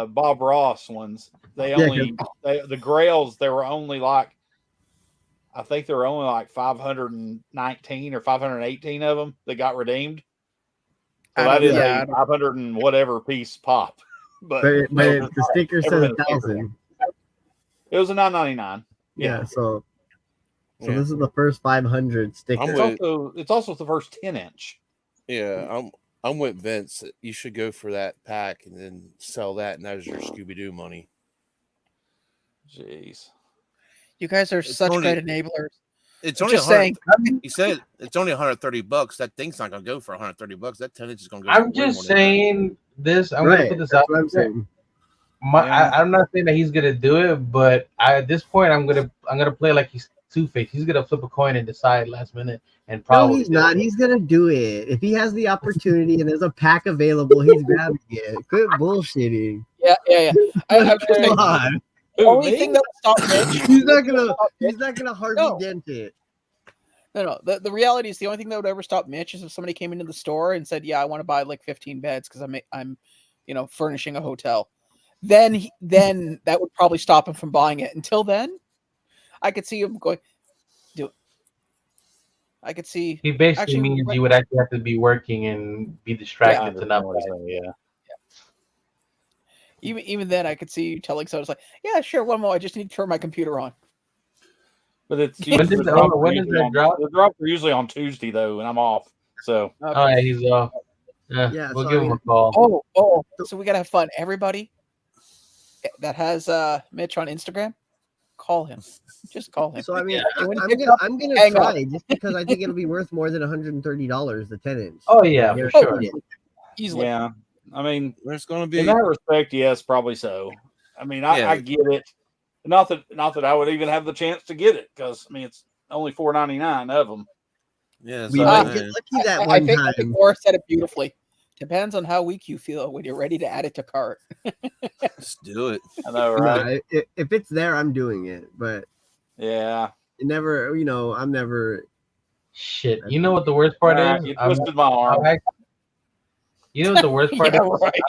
Bob Ross ones, the Grails, there were only like, I think there were only like 519 or 518 of them that got redeemed. So that is a 500 and whatever piece pop. But the sticker says 1,000. It was a $9.99. Yeah, so this is the first 500 sticker. It's also the first 10-inch. Yeah, I'm with Vince. You should go for that pack and then sell that, and that is your Scooby-Doo money. Jeez. You guys are such great enablers. It's only just saying. He said it's only $130. That thing's not gonna go for $130. That 10-inch is gonna go. I'm just saying this. I'm gonna put this out. I'm saying. I'm not saying that he's gonna do it, but at this point, I'm gonna play like he's Two-Faced. He's gonna flip a coin and decide last minute, and probably no, he's not. He's gonna do it if he has the opportunity and there's a pack available. He's grabbing it. Quit bullshitting. Yeah. I'm just saying, Come on. the only thing that will stop Mitch. He's not gonna Harvey Dent it. No. The reality is the only thing that would ever stop Mitch is if somebody came into the store and said, "Yeah, I want to buy like 15 beds because I'm furnishing a hotel." Then that would probably stop him from buying it. Until then, I could see him going, do it. I could see. He basically means you would actually have to be working and be distracted to not buy it. Yeah. Even then, I could see you telling someone, like, "Yeah, sure, one more. I just need to turn my computer on." But it's when does that drop? The drops are usually on Tuesday though, and I'm off. So oh yeah, he's off. Yeah, we'll give him a call. Oh, so we gotta have fun. Everybody that has Mitch on Instagram, call him. Just call him. So I mean, I'm I'm gonna try just because I think it'll be worth more than $130 the 10-inch. Oh yeah, for sure. Easily. Yeah, I mean, there's going to be in that respect, yes, probably so. I mean, I get it. Not that I would even have the chance to get it because I mean it's only $4.99 of them. Yeah, we might get lucky that one time. I think Morris said it beautifully. Depends on how weak you feel when you're ready to add it to cart. Let's do it. I know, right? No, if it's there, I'm doing it. But yeah, it never. I'm never. Shit. You know what the worst part is? You twisted my arm. You know what the worst part Yeah, is? right.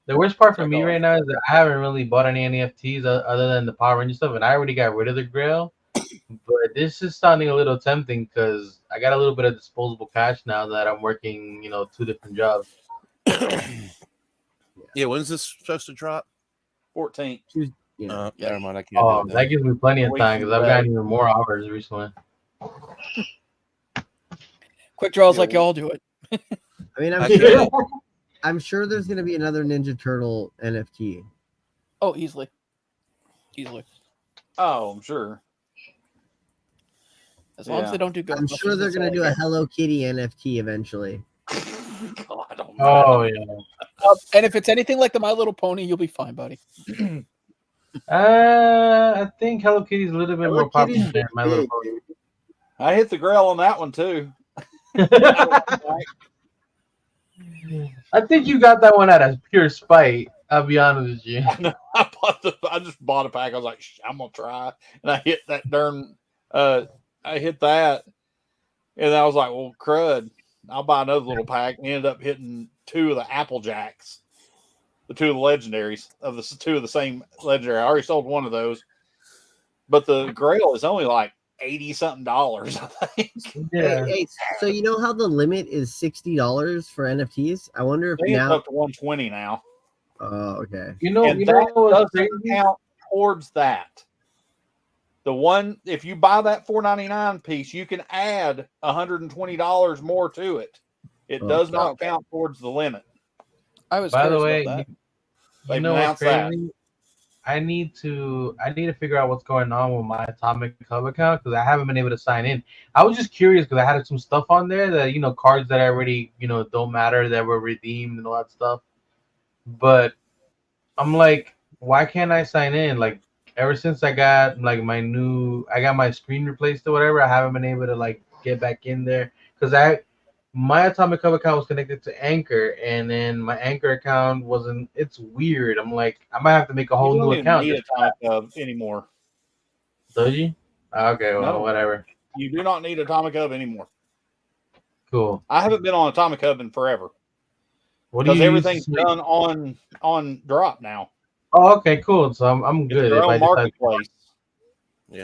The worst part for Check me off. right now is that I haven't really bought any NFTs other than the Power Ranger stuff, and I already got rid of the Grail. But this is sounding a little tempting because I got a little bit of disposable cash now that I'm working, 2 different jobs. Yeah, when's this supposed to drop? 14th. Yeah. Never mind. I can't Oh, do it. that gives me plenty of Wait time for because I've that. gotten even more hours recently. Quick draws Yeah, like y'all do it. I mean, I I'm sure there's gonna be another Ninja Turtle NFT. Oh, easily. Easily. Oh, I'm sure. As long as Yeah. they don't do I'm sure they're gonna do a Hello Kitty NFT eventually. God, oh, Oh yeah. And if it's anything like the My Little Pony, you'll be fine, buddy. I think Hello Kitty's a little bit Hello more popular Kitty's than My Little big, Pony. dude. I hit the grail on that one too. I think you got that one out of pure spite. I'll be honest with you. I just bought a pack. I was like, I'm gonna try, and I hit that darn. I hit that, and I was like, well, crud. I'll buy another little pack. And ended up hitting 2 of the Apple Jacks, the 2 of the legendaries of the 2 of the same legendary. I already sold one of those, but the Grail is only like $80-something. I think. Yeah. Hey, so you know how the limit is $60 for NFTs? I wonder if I think it's now. up to 120 now. Oh, okay. You know And what's that crazy? doesn't count towards that. The one, if you buy that $4.99 piece, you can add $120 more to it. It does not count towards the limit. I was By the curious way, about that. you They've know what's announced that. crazy? I need to figure out what's going on with my Atomic Hub account because I haven't been able to sign in. I was just curious because I had some stuff on there that cards that I already don't matter that were redeemed and all that stuff. But I'm like, why can't I sign in? Like ever since I got like I got my screen replaced or whatever, I haven't been able to like get back in there because my Atomic Hub account was connected to Anchor, and then my Anchor account wasn't. It's weird. I'm like, I might have to make a whole You don't new even account. need Atomic Hub anymore. Does you? Okay, well, No. whatever. You do not need Atomic Hub anymore. Cool. I haven't been on Atomic Hub in forever What do because you everything's use? done on drop now. Oh, okay, cool. So I'm It's good. their If I own decide- marketplace.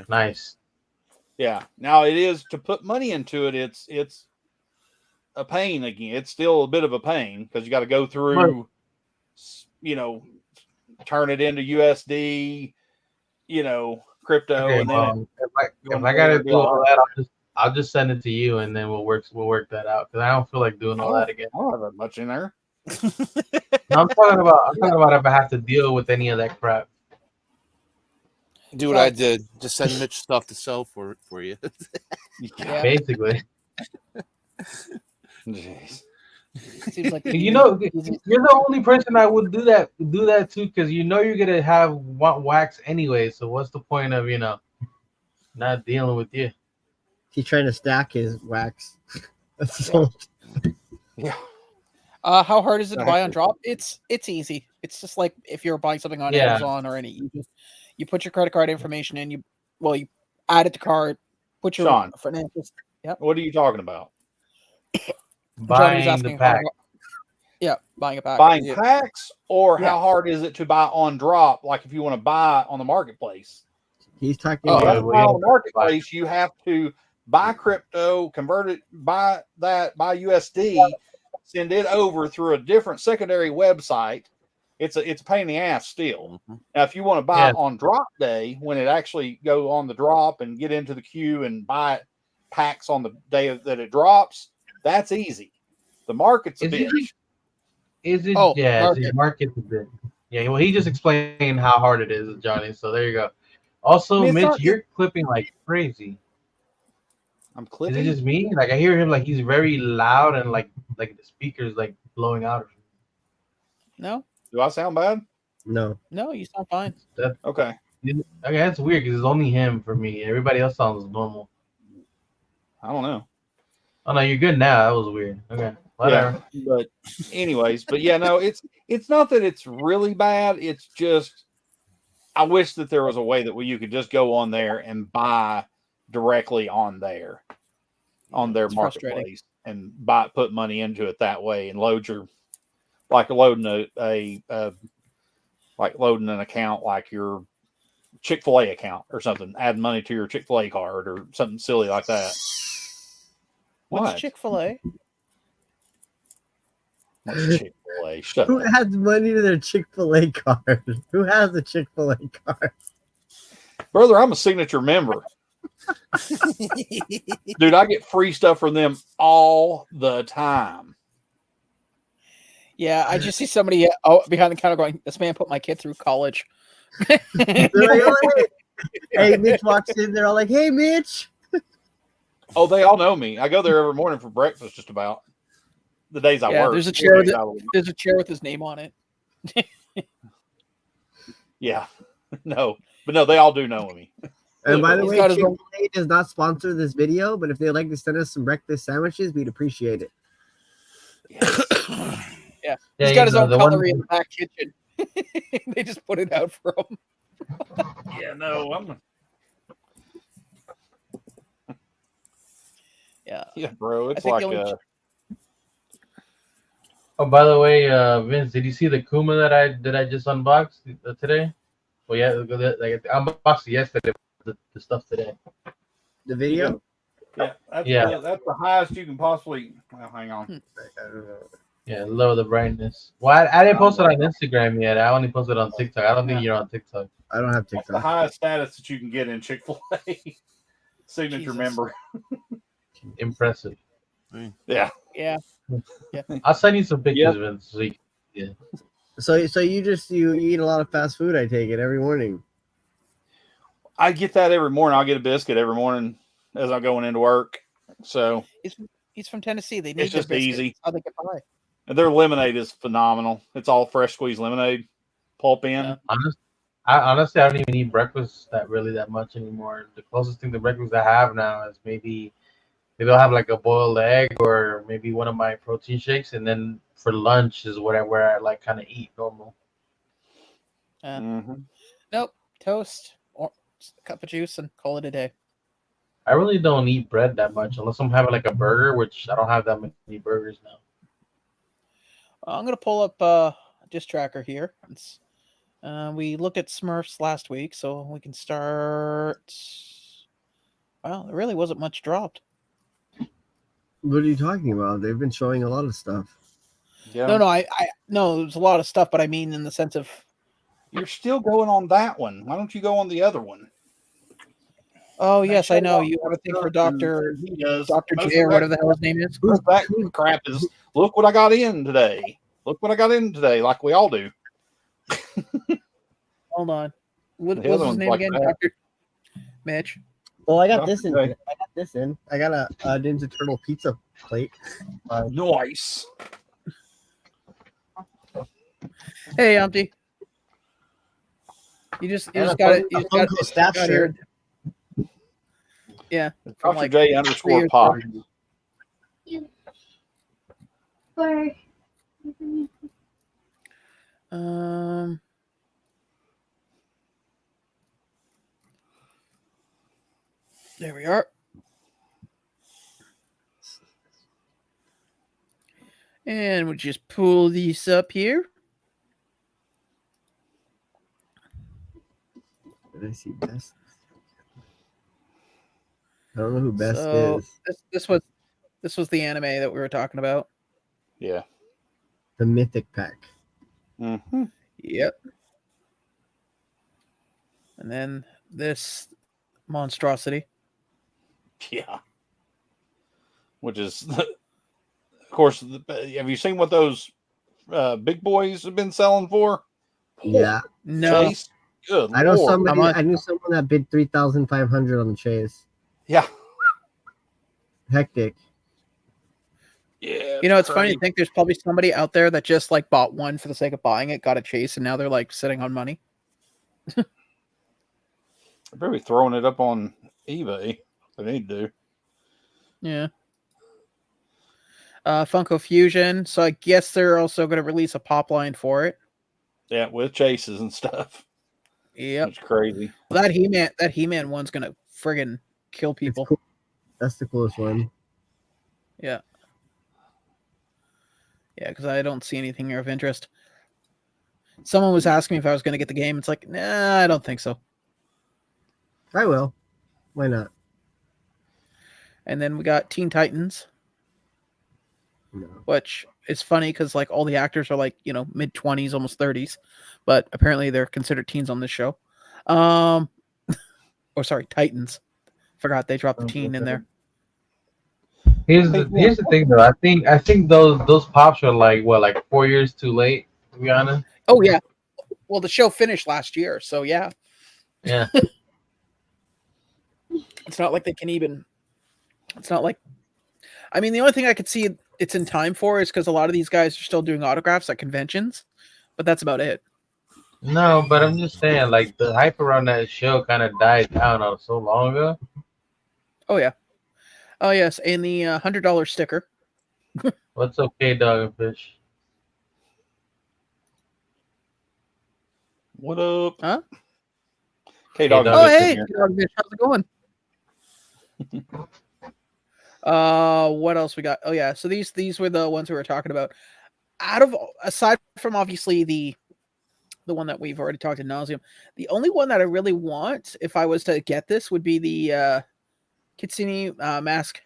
Nice. Yeah. Now it is to put money into it. It's a pain again. It's still a bit of a pain because you got to go through, turn it into USD, crypto, Okay, and then well, if I gotta do all that, I'll just send it to you, and then we'll work that out because I don't feel like doing all that again. I don't have that much in there. No, I'm talking about if I have to deal with any of that crap. Do what I did. Just send Mitch stuff to sell for you. Yeah. Basically. Jeez. Seems like You're the only person I would do that to because you're gonna have wax anyway. So what's the point of not dealing with you? He's trying to stack his wax. Yeah. How hard is it to buy on drop? It's easy. It's just like if you're buying something on Amazon or any. You put your credit card information in. You add it to cart. Put your Sean, financials. Yep. What are you talking about? Buying the pack. Buying a pack. Buying packs, or Yeah. how hard is it to buy on drop? Like if you want to buy on the marketplace. He's talking If you about want to buy on the marketplace, you have to buy crypto, convert it, buy USD, send it over through a different secondary website. It's a pain in the ass still. Now, if you want to buy on drop day, when it actually go on the drop and get into the queue and buy packs on the day that it drops, that's easy. The market's a bitch. Is it? Oh, yeah, market. Market's a bit. Yeah, well, he just explained how hard it is, Johnny. So there you go. Also, Mitch, you're clipping like crazy. I'm Is clipping. it just me? Like I hear him like he's very loud and like the speakers like blowing out. No, Do I sound bad? No, you sound fine. Okay. Okay, that's weird because it's only him for me. Everybody else sounds normal. I don't know. Oh no, you're good now. That was weird. Okay, whatever. Yeah, but anyways, no, it's not that it's really bad. It's just I wish that there was a way that you could just go on there and buy directly on their It's frustrating. marketplace and put money into it that way and load your like loading like loading an account like your Chick-fil-A account or something, add money to your Chick-fil-A card or something silly like that. What's What? Chick-fil-A? What's Chick-fil-A? Shut Who up. adds money to their Chick-fil-A card? Who has a Chick-fil-A card? Brother, I'm a signature member. Dude, I get free stuff from them all the time. Yeah, I just see somebody behind the counter going, "This man put my kid through college." They're like, oh, hey, Mitch walks in. They're all like, "Hey, Mitch." Oh, they all know me. I go there every morning for breakfast just about. The days I Yeah, work. there's a 4 chair days out of the week. There's a chair with his name on it. Yeah. No. But no, they all do know me. And by the He's way, got his own- Chick-fil-A does not sponsor this video, but if they'd like to send us some breakfast sandwiches, we'd appreciate it. Yeah, Yeah, he's got his you know, own the one- cutlery in the back kitchen. They just put it out for him. Yeah, no, Yeah, bro. It's think like the only Oh, by the way, Vince, did you see the Kuma that I just unboxed today? Well, yeah, like I unboxed it yesterday. The stuff today. The video? that's Yeah. that's the highest you can possibly. Well, hang on. I don't know. Yeah, lower the brightness. Well, I didn't post it on Instagram yet. I only posted it on TikTok. I don't think you're on TikTok. I don't have That's the TikTok. highest status that you can get in Chick-fil-A. Signature Jesus. member. Impressive. Yeah. yeah. I'll send you some pictures, Yep. Vince. So you, So you eat a lot of fast food, I take it, every morning. I get that every morning. I'll get a biscuit every morning as I'm going into work. So He's from Tennessee. They need it's just their biscuits. easy. How they get by. And their lemonade is phenomenal. It's all fresh squeezed lemonade, pulp in. Yeah. honestly, I don't even eat breakfast that much anymore. The closest thing to breakfast I have now is maybe I'll have like a boiled egg or maybe one of my protein shakes, and then for lunch is where I like kind of eat normal. Nope. Toast or a cup of juice and call it a day. I really don't eat bread that much unless I'm having like a burger, which I don't have that many burgers now. I'm gonna pull up a disc tracker here. We looked at Smurfs last week, so we can start. Well, there really wasn't much dropped. What are you talking about? They've been showing a lot of stuff. Yeah. No, I no, there's a lot of stuff, but I mean in the sense of You're still going on that one. Why don't you go on the other one? oh yes, I showed know off you have a thing for stuff Doctor He does. Dr. Most J or of that- whatever the hell his name is. most of that crap is look what I got in today. Look what I got in today, like we all do. Hold on. What The was other his one's name like again? that. Dr. Mitch. Well, I got Dr. this in. J. I got a Ninja Turtle pizza plate. Nice. Hey, Humpty. You just got it. You just got Funko staff got shirt. here. Yeah. From Dr. like J 3 underscore years pop. ago. There we are. And we'll just pull these up here. Did I see Best? I don't know who Best So is. this was the anime that we were talking about. Yeah. The Mythic Pack. Mm-hmm. Yep. And then this monstrosity. Yeah. Which is, of course, have you seen what those big boys have been selling for? Yeah, No. Chase? Good I know Lord. somebody. How much? I knew someone that bid 3,500 on the chase. Yeah. Hectic. Yeah. You know, it's funny crazy. to think there's probably somebody out there that just like bought one for the sake of buying it, got a chase, and now they're like sitting on money. They're probably throwing it up on eBay. They need to. Yeah. Funko Fusion. So I guess they're also going to release a pop line for it. Yeah, with chases and stuff. Yep. It's crazy. Well, that He-Man one's going to friggin' kill It's people. cool. That's the coolest one. Yeah. Yeah, because I don't see anything here of interest. Someone was asking me if I was going to get the game. It's like, nah, I don't think so. I will. Why not? And then we got Teen Titans, No. which is funny because like all the actors are like, you know, mid-20s, almost 30s, but apparently they're considered teens on this show. Or sorry, Titans. Forgot they dropped the teen in there. Here's the thing though. I think those pops are like 4 years too late, to be honest. Oh yeah. Well, the show finished last year, so yeah. Yeah. It's not like they can even. It's not like. I mean, the only thing I could see it's in time for is because a lot of these guys are still doing autographs at conventions, but that's about it. No, but I'm just saying, like the hype around that show kind of died down so long ago. Oh yeah. Oh yes, and the $100 sticker. What's okay, dog and fish? What up? Huh? K-Dog. K-Dog. Oh just hey, in how's it going? What else we got? Oh yeah, so these were the ones we were talking about. Aside from obviously the one that we've already talked ad nauseum, the only one that I really want, if I was to get this, would be the Kitsune mask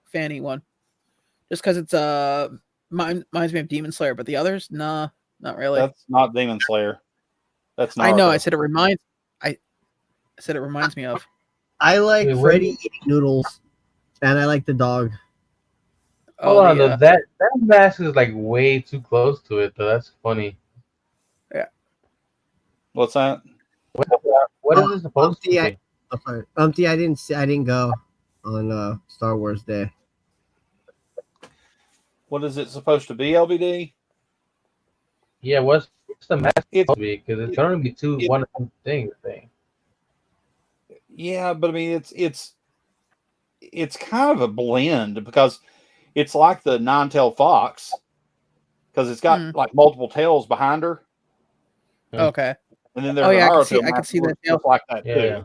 Fanny one. Just because it's reminds me of Demon Slayer, but the others, nah, not really. That's not Demon Slayer. That's not. I know. I said it reminds. I said it reminds me of. I like Wait, what? Freddy eating noodles, and I like the dog. Hold Oh, on, the, though. That mask is like way too close to it, though. That's funny. What's that? What is it supposed to yeah. be? Oh, sorry. I didn't go on Star Wars Day. What is it supposed to be, LBD? Yeah, what's the mask It's supposed to be? Because it's going to be one thing. yeah, but I mean it's kind of a blend because it's like the nine-tailed fox because it's got like multiple tails behind her, okay. and then there's Oh yeah, Naruto I can see that mask tail. just like that Yeah, too. yeah.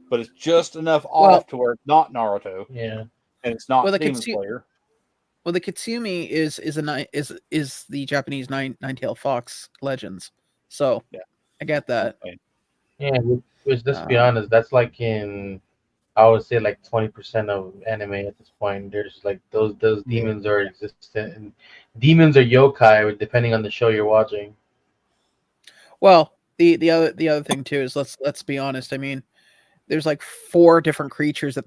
But it's just enough off to where it's not Naruto Yeah. and it's not Well, the Demon Kitsu- Slayer. Well, the Kitsune is the Japanese nine-tailed fox legends. So Yeah. I get that. Yeah, which let's be honest, that's like I would say like 20% of anime at this point. There's like those demons are existent, and demons are yokai depending on the show you're watching. Well, the other thing too is let's be honest. I mean, there's like 4 different creatures that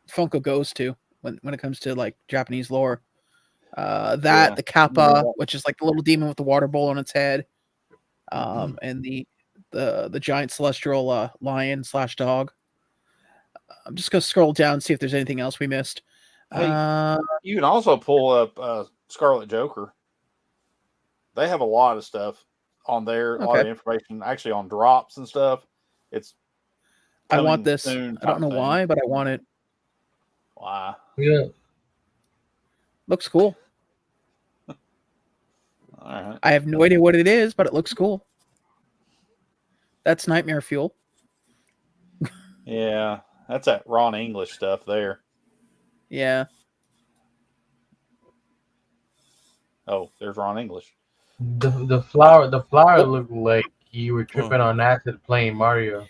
Funko goes to when it comes to like Japanese lore. The Kappa, which is like the little demon with the water bowl on its head, and the giant celestial lion / dog. I'm just gonna scroll down and see if there's anything else we missed. Hey, you can also pull up Scarlet Joker. They have a lot of stuff on there, a lot of information actually on drops and stuff. It's I want this. soon I don't know why, but I want it. Why? Yeah. Looks cool. All right. I have no idea what it is, but it looks cool. That's Nightmare Fuel. Yeah, that's that Ron English stuff there. Yeah. Oh, there's Ron English. The flower looked like you were tripping on acid playing Mario.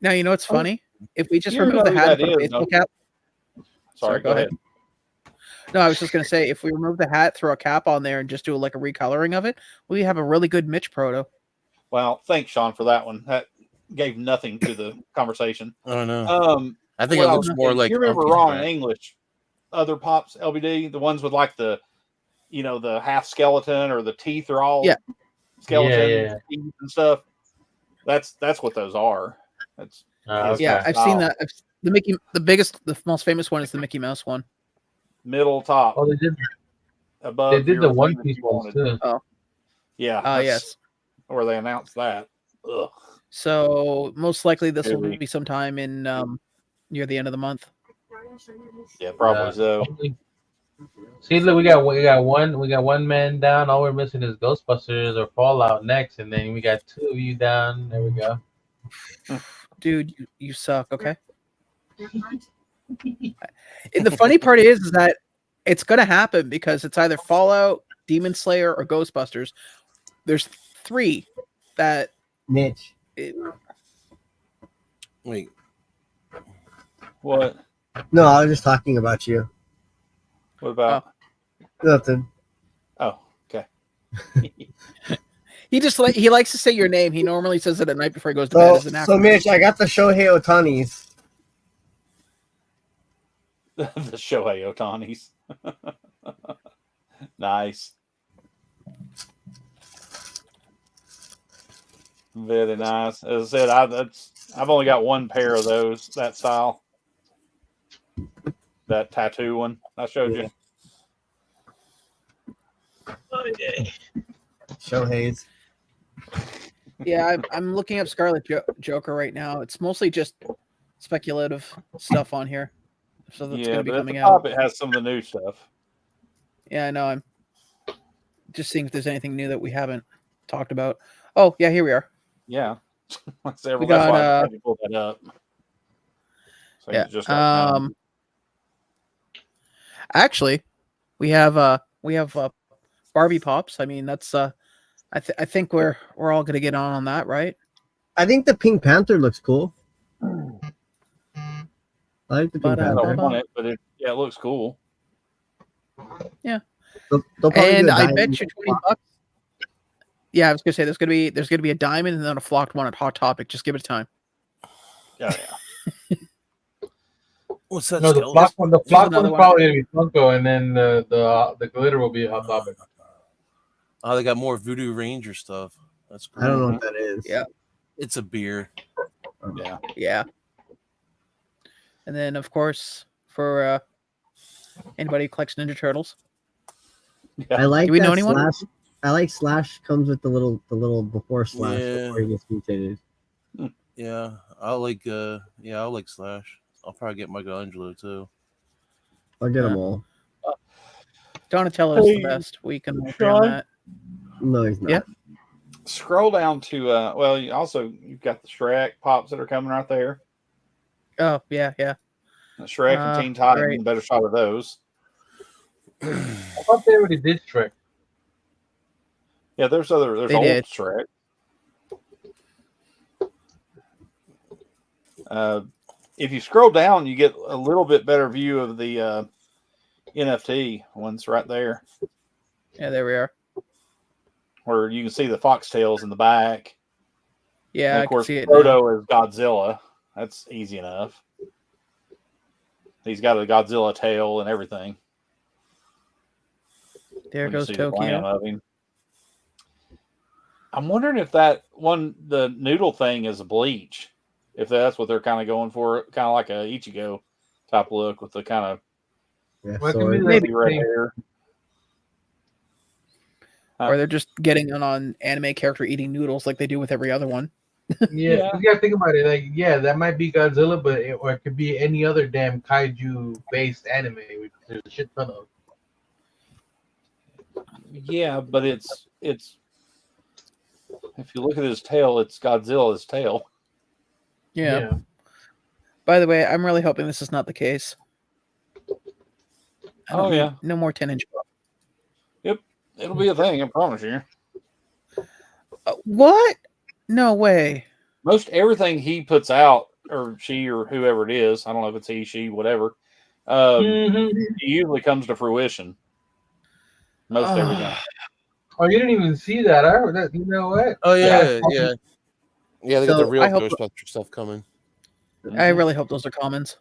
Now you know what's funny? If we just You remove the know hat who and that put a is, baseball don't cap. Sorry, go ahead. No, I was just gonna say if we remove the hat, throw a cap on there, and just do like a recoloring of it, we have a really good Mitch proto. Well, thanks, Sean, for that one. That gave nothing to the conversation. I don't know. I think it looks more like you remember Umpty's Ron back. English, other pops, LBD, the ones with like the half skeleton or the teeth are all skeleton teeth and stuff. That's what those are. That's yeah, I've seen that. The most famous one is the Mickey Mouse one. Middle top. Oh, they did. Above. They did the One Piece ones too. Oh, yeah. Yes. Where they announced that. Ugh. So most likely this will be sometime in near the end of the month. Yeah, probably so. See, look, we got one man down. All we're missing is Ghostbusters or Fallout next, and then we got 2 of you down. There we go. dude, you suck. Okay. And the funny part is that it's gonna happen because it's either Fallout, Demon Slayer, or Ghostbusters. There's 3 that. Mitch. Wait. What? No, I was just talking about you. What about? Nothing. Oh, okay. He likes to say your name. He normally says it at night before he goes to bed. As an So Mitch, I got the Shohei Otanis. The Shohei Otanis. Nice. Very nice. As I said, I've only got 1 pair of those, that style. That tattoo one I showed you. Shohei's. Yeah, I'm looking up Scarlet Joker right now. It's mostly just speculative stuff on here. So that's going to be but coming at the top out. it has some of the new stuff. Yeah, I know. I'm just seeing if there's anything new that we haven't talked about. Oh, yeah, here we are. Yeah. That's why We got, I had to pull that up. So yeah. just got Actually, we have Barbie Pops. I mean, that's I think we're all going to get on that, right? I think the Pink Panther looks cool. I like the Pink I Panther. don't want it, but it looks cool. Yeah. They'll probably And do a I diamond. bet you $20. Yeah, I was gonna say there's gonna be a diamond and then a flocked one at Hot Topic. Just give it time. Yeah. What's that? No, the Skeleton? flock one. The flock another one's one. probably gonna be Funko, and then the glitter will be a Hot Topic. Oh, they got more Voodoo Ranger stuff. That's cool. I don't know what that is. Yeah. It's a beer. Yeah. Yeah. And then of course for anybody who collects Ninja Turtles. I like Do we know that anyone? Slash. I like Slash comes with the little before Slash Yeah. before he gets mutated. Yeah, I like Slash. I'll probably get Michelangelo too. I'll get them all. Donatello is the best. We can agree on that. No, he's not. Yeah. Scroll down to you've got the Shrek pops that are coming right there. Oh yeah. The Shrek and Teen Titans, great. better shot of those. I thought they already did Shrek. Yeah, there's They old did. Shrek. If you scroll down, you get a little bit better view of the NFT ones right there, Yeah, there we are. where you can see the foxtails in the back. Yeah, And I of can course, see it. Now. Frodo is Godzilla. That's easy enough. He's got a Godzilla tail and everything. There When you goes see the plan Tokyo. of him. I'm wondering if that one, the noodle thing, is a bleach. If that's what they're kind of going for, kind of like a Ichigo type look with the kind of Yeah, Well, it could sword. be maybe the red same- hair. Or they're just getting on anime character eating noodles like they do with every other one. Yeah, you gotta think about it. Like, yeah, that might be Godzilla, but or it could be any other damn kaiju-based anime, which there's a shit ton of. Yeah, but it's if you look at his tail, it's Godzilla's tail. Yeah. By the way, I'm really hoping this is not the case. I don't need no more 10-inch. It'll be a thing, I promise you. What? No way. Most everything he puts out, or she, or whoever it is, I don't know if it's he, she, whatever, it usually comes to fruition. Most everything. Oh, you didn't even see that. I heard that. You know what? Oh yeah. Yeah, they got the So, real I hope- Ghostbuster stuff coming. I really hope those are commons.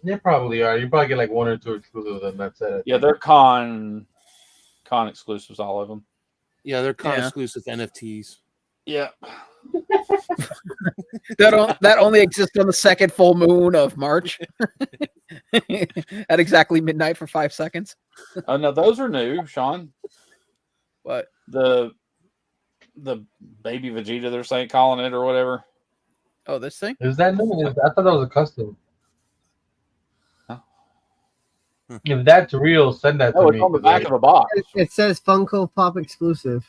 They probably are. You probably get like one or two exclusives, and that's it. Yeah, they're con exclusives, all of them. Yeah, they're con Yeah. exclusive NFTs. Yeah. That only exists on the second full moon of March at exactly midnight for 5 seconds. Oh no, those are new, Sean. What? The baby Vegeta, they're saying, calling it or whatever. Oh, this thing? Is that new? I thought that was a custom. Huh? If that's real, send that No, to it's me. on the back of a box. It says Funko Pop exclusive.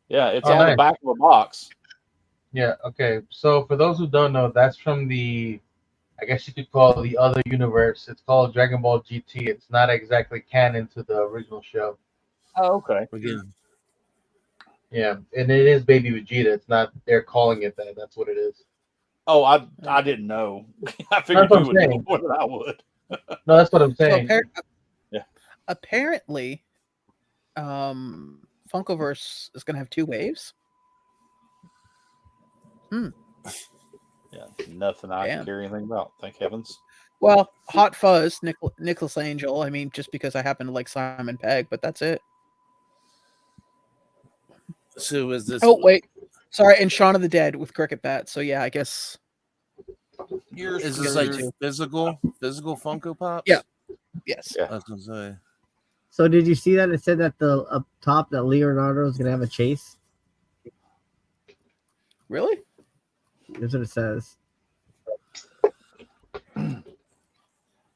Yeah, it's Oh, on the nice. back of a box. Yeah. Okay. So for those who don't know, that's from the, I guess you could call it the other universe. It's called Dragon Ball GT. It's not exactly canon to the original show. Oh, okay. Again, Yeah, and it is Baby Vegeta. It's not. They're calling it that. That's what it is. Oh, I didn't know. I figured That's what you I'm would know saying. more than I would. No, that's what I'm So saying. apparently, Funkoverse is going to have 2 waves. Yeah, nothing I Damn. can carry anything about. Thank heavens. Well, Hot Fuzz, Nicholas Angel. I mean, just because I happen to like Simon Pegg, but that's it. so is this? Oh wait, sorry, and Shaun of the Dead with Cricket Bat. So yeah, I guess. Is this like physical Funko Pops? Yeah. Yes. Yeah. I was gonna say. So did you see that it said that the up top that Leonardo is gonna have a chase? Really? That's what it says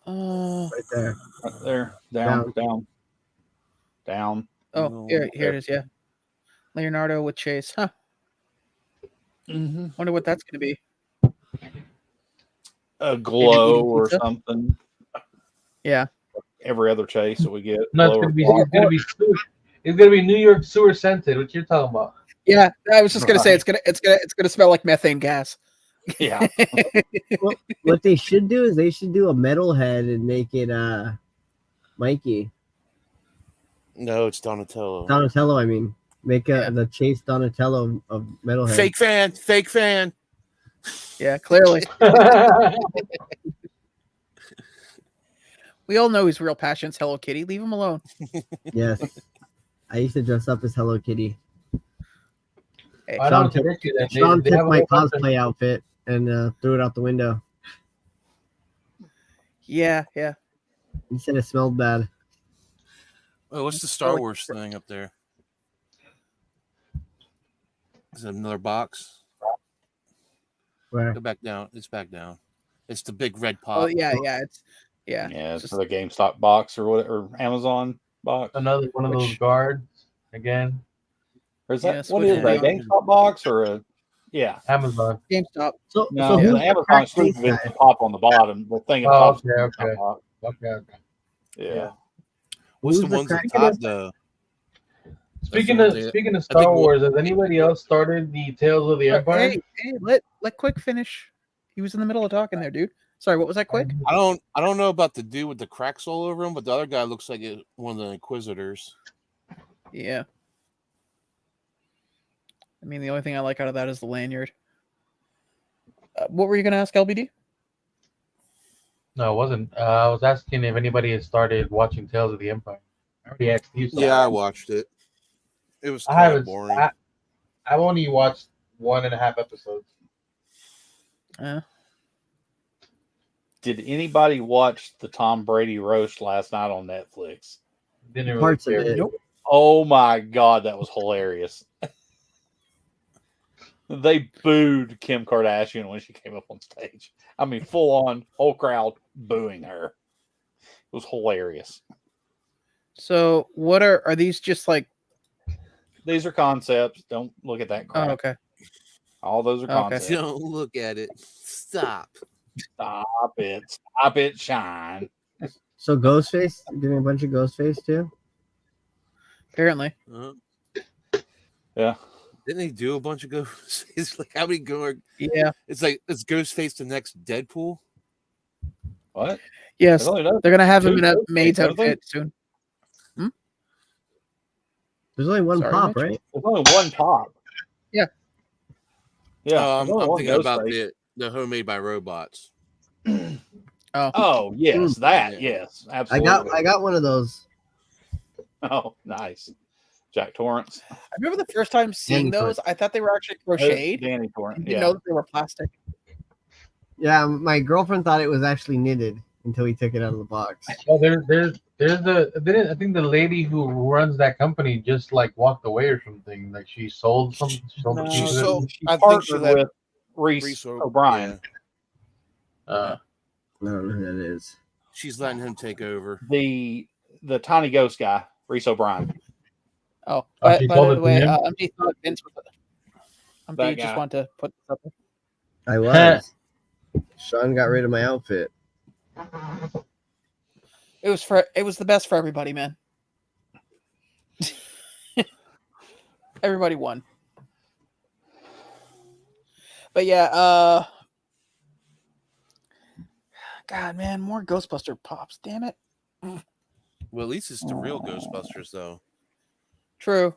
Oh. right there. Right there. Down. Oh, here it is. Yeah. Leonardo with Chase. Huh. Mm-hmm. Wonder what that's going to be. A glow eating or pizza? something. Yeah. Every other chase that we get. No, glow or it's gonna be it's gonna be New York sewer scented. What you're talking about? Yeah. I was just going to say Right. it's gonna smell like methane gas. Yeah. What they should do is they should do a metal head and make it Mikey No, it's Donatello. Donatello. I mean, make Yeah. the Chase Donatello of metalhead. Fake fan. Yeah, clearly. We all know his real passion's Hello Kitty. Leave him alone. Yes, I used to dress up as Hello Kitty. Hey, I don't predict you that Sean they took have a my whole bunch of- cosplay outfit and threw it out the window. yeah. He said it smelled bad. Oh, what's the Star Wars thing up there? Is it another box? Where? Go back down. It's back down. It's the big red pop. Oh yeah. It's Yeah, just- it's for the GameStop box or whatever, or Amazon box. another one of those Which- guards again. Or is Yeah, that switch what is it that? on. GameStop box or a Amazon. GameStop. So, no? so the who's the Amazon crack face exclusive is guy? the pop on the bottom. The thing at the Oh, top. okay. Box. Okay. Yeah. What's Who's the the ones at the crack- top though? Speaking That's of what speaking of I think Star we- Wars, has anybody else started the Tales of the Empire? Hey, let Quick finish. He was in the middle of talking there, dude. Sorry, what was that, Quick? I don't know about the dude with the cracks all over him, but the other guy looks like one of the Inquisitors. Yeah. I mean, the only thing I like out of that is the lanyard. What were you going to ask, LBD? No, it wasn't. I was asking if anybody had started watching Tales of the Empire. I already asked you. So Yeah, I watched it. It was I kind of haven't. boring. I've only watched 1.5 episodes. Did anybody watch the Tom Brady roast last night on Netflix? Didn't really Parts of care. it. Nope. Oh my god, that was hilarious. They booed Kim Kardashian when she came up on stage. I mean, full on, whole crowd booing her. It was hilarious. So, what are these just like? These are concepts. Don't look at that Oh, crap. okay. All those are Okay. concepts. Don't look at it. Stop. Stop it. Stop it, Shine. So Ghostface doing a bunch of Ghostface too. Apparently. Yeah. Didn't they do a bunch of ghosts? It's like how many go? Yeah. It's like it's Ghostface the next Deadpool. What? Yes. There's only another- They're gonna have him Two in a Ghostface, maid's haven't they? outfit soon. There's only one Sorry, pop, Mitch? right? There's only one pop. Yeah. Yeah. I'm there's only one thinking about Ghostface. the homemade by robots. Oh. Oh, yes. That, Yeah. yes. Absolutely. I got one of those. Oh, nice. Jack Torrance. I remember the first time seeing Danny those. I thought they were actually crocheted. Danny Torrance. Didn't Yeah. know that they were plastic. Yeah, my girlfriend thought it was actually knitted until we took it out of the box. Oh, there's I think the lady who runs that company just like walked away or something. Like she sold some. No, She she- sold- she I think partnered she let- with Reese O'Brien. Uh, I don't know who that is. She's letting him take over. The tiny ghost guy, Reese O'Brien. Oh, she by sold it the to way, him? MD thought Vince was. Do That you just guy. want to put this up there? I was. Sean got rid of my outfit. It was the best for everybody, man. Everybody won. But yeah, God, man, more Ghostbuster pops. Damn it. Well, at least it's the real Ghostbusters, though. True.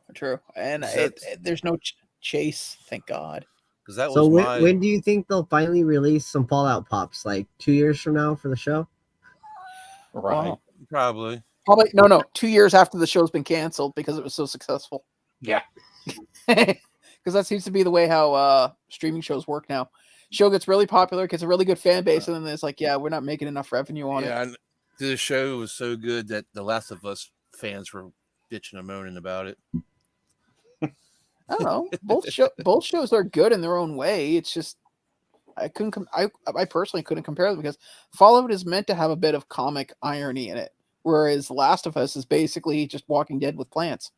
And That's- there's no chase, thank God. Because that So was my. when do you think they'll finally release some Fallout pops? Like 2 years from now for the show? Right. Wow. Probably. Probably no. 2 years after the show's been canceled because it was so successful. Yeah. Because that seems to be the way how streaming shows work now. Show gets really popular, gets a really good fan base, and then it's like, yeah, we're not making enough revenue on it. And the show was so good that the Last of Us fans were bitching and moaning about it. I don't know. Both shows are good in their own way. It's just I personally couldn't compare them because Fallout is meant to have a bit of comic irony in it, whereas Last of Us is basically just Walking Dead with plants.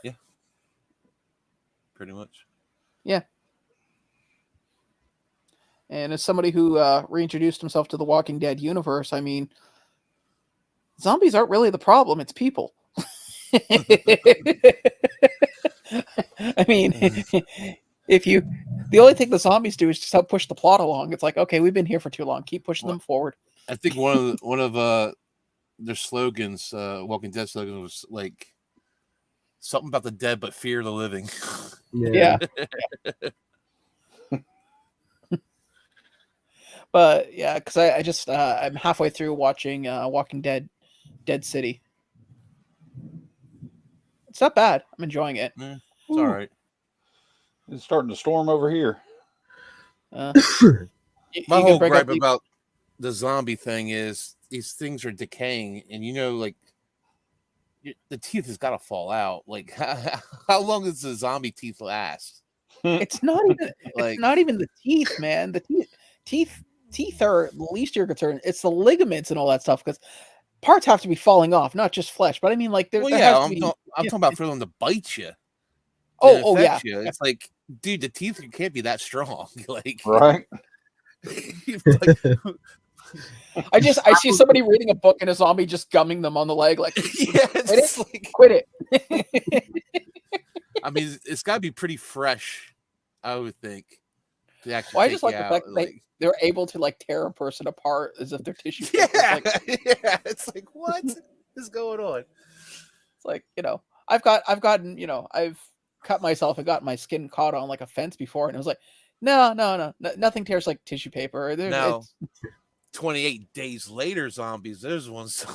Yeah. Pretty much. Yeah. And as somebody who reintroduced himself to the Walking Dead universe, I mean, zombies aren't really the problem; it's people. I mean, the only thing the zombies do is just help push the plot along. It's like, okay, we've been here for too long; keep pushing them forward. I think one of their slogans, Walking Dead slogans, was like something about the dead but fear the living. Yeah. But yeah, because I just I'm halfway through watching Walking Dead, Dead City. It's not bad. I'm enjoying it. It's all right. It's starting to storm over here. My whole gripe about the zombie thing is these things are decaying, and like the teeth has got to fall out. Like, how long does the zombie teeth last? It's not even it's not even the teeth, man. The teeth are the least you're concerned. It's the ligaments and all that stuff because parts have to be falling off, not just flesh. But I mean, like, there has to be. I'm talking about for them to bite you. Oh yeah. You. It's like, dude, the teeth can't be that strong. Like, right. I see somebody reading a book and a zombie just gumming them on the leg, like, yeah, it's like, quit it. I mean, it's got to be pretty fresh, I would think. I just like the fact that they're able to like tear a person apart as if they're tissue paper. Yeah, it's like, what is going on? It's like, I've cut myself and got my skin caught on like a fence before, and it was like, no, nothing tears like tissue paper. No. 28 days later, zombies. There's ones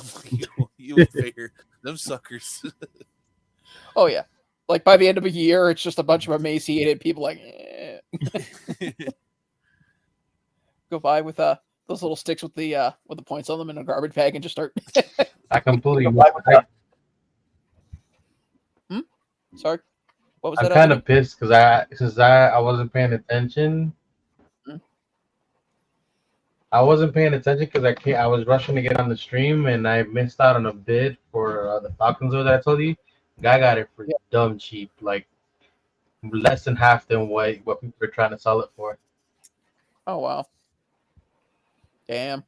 you would figure them suckers. Oh yeah, like by the end of a year, it's just a bunch of emaciated people. Like, go by with those little sticks with the points on them in a garbage bag and just start. I completely. Sorry, what was I'm that? kind of pissed because I wasn't paying attention. I wasn't paying attention because I was rushing to get on the stream and I missed out on a bid for the Falcons that I told you. Guy got it for dumb cheap, like less than half than what people were trying to sell it for. Oh wow! Damn.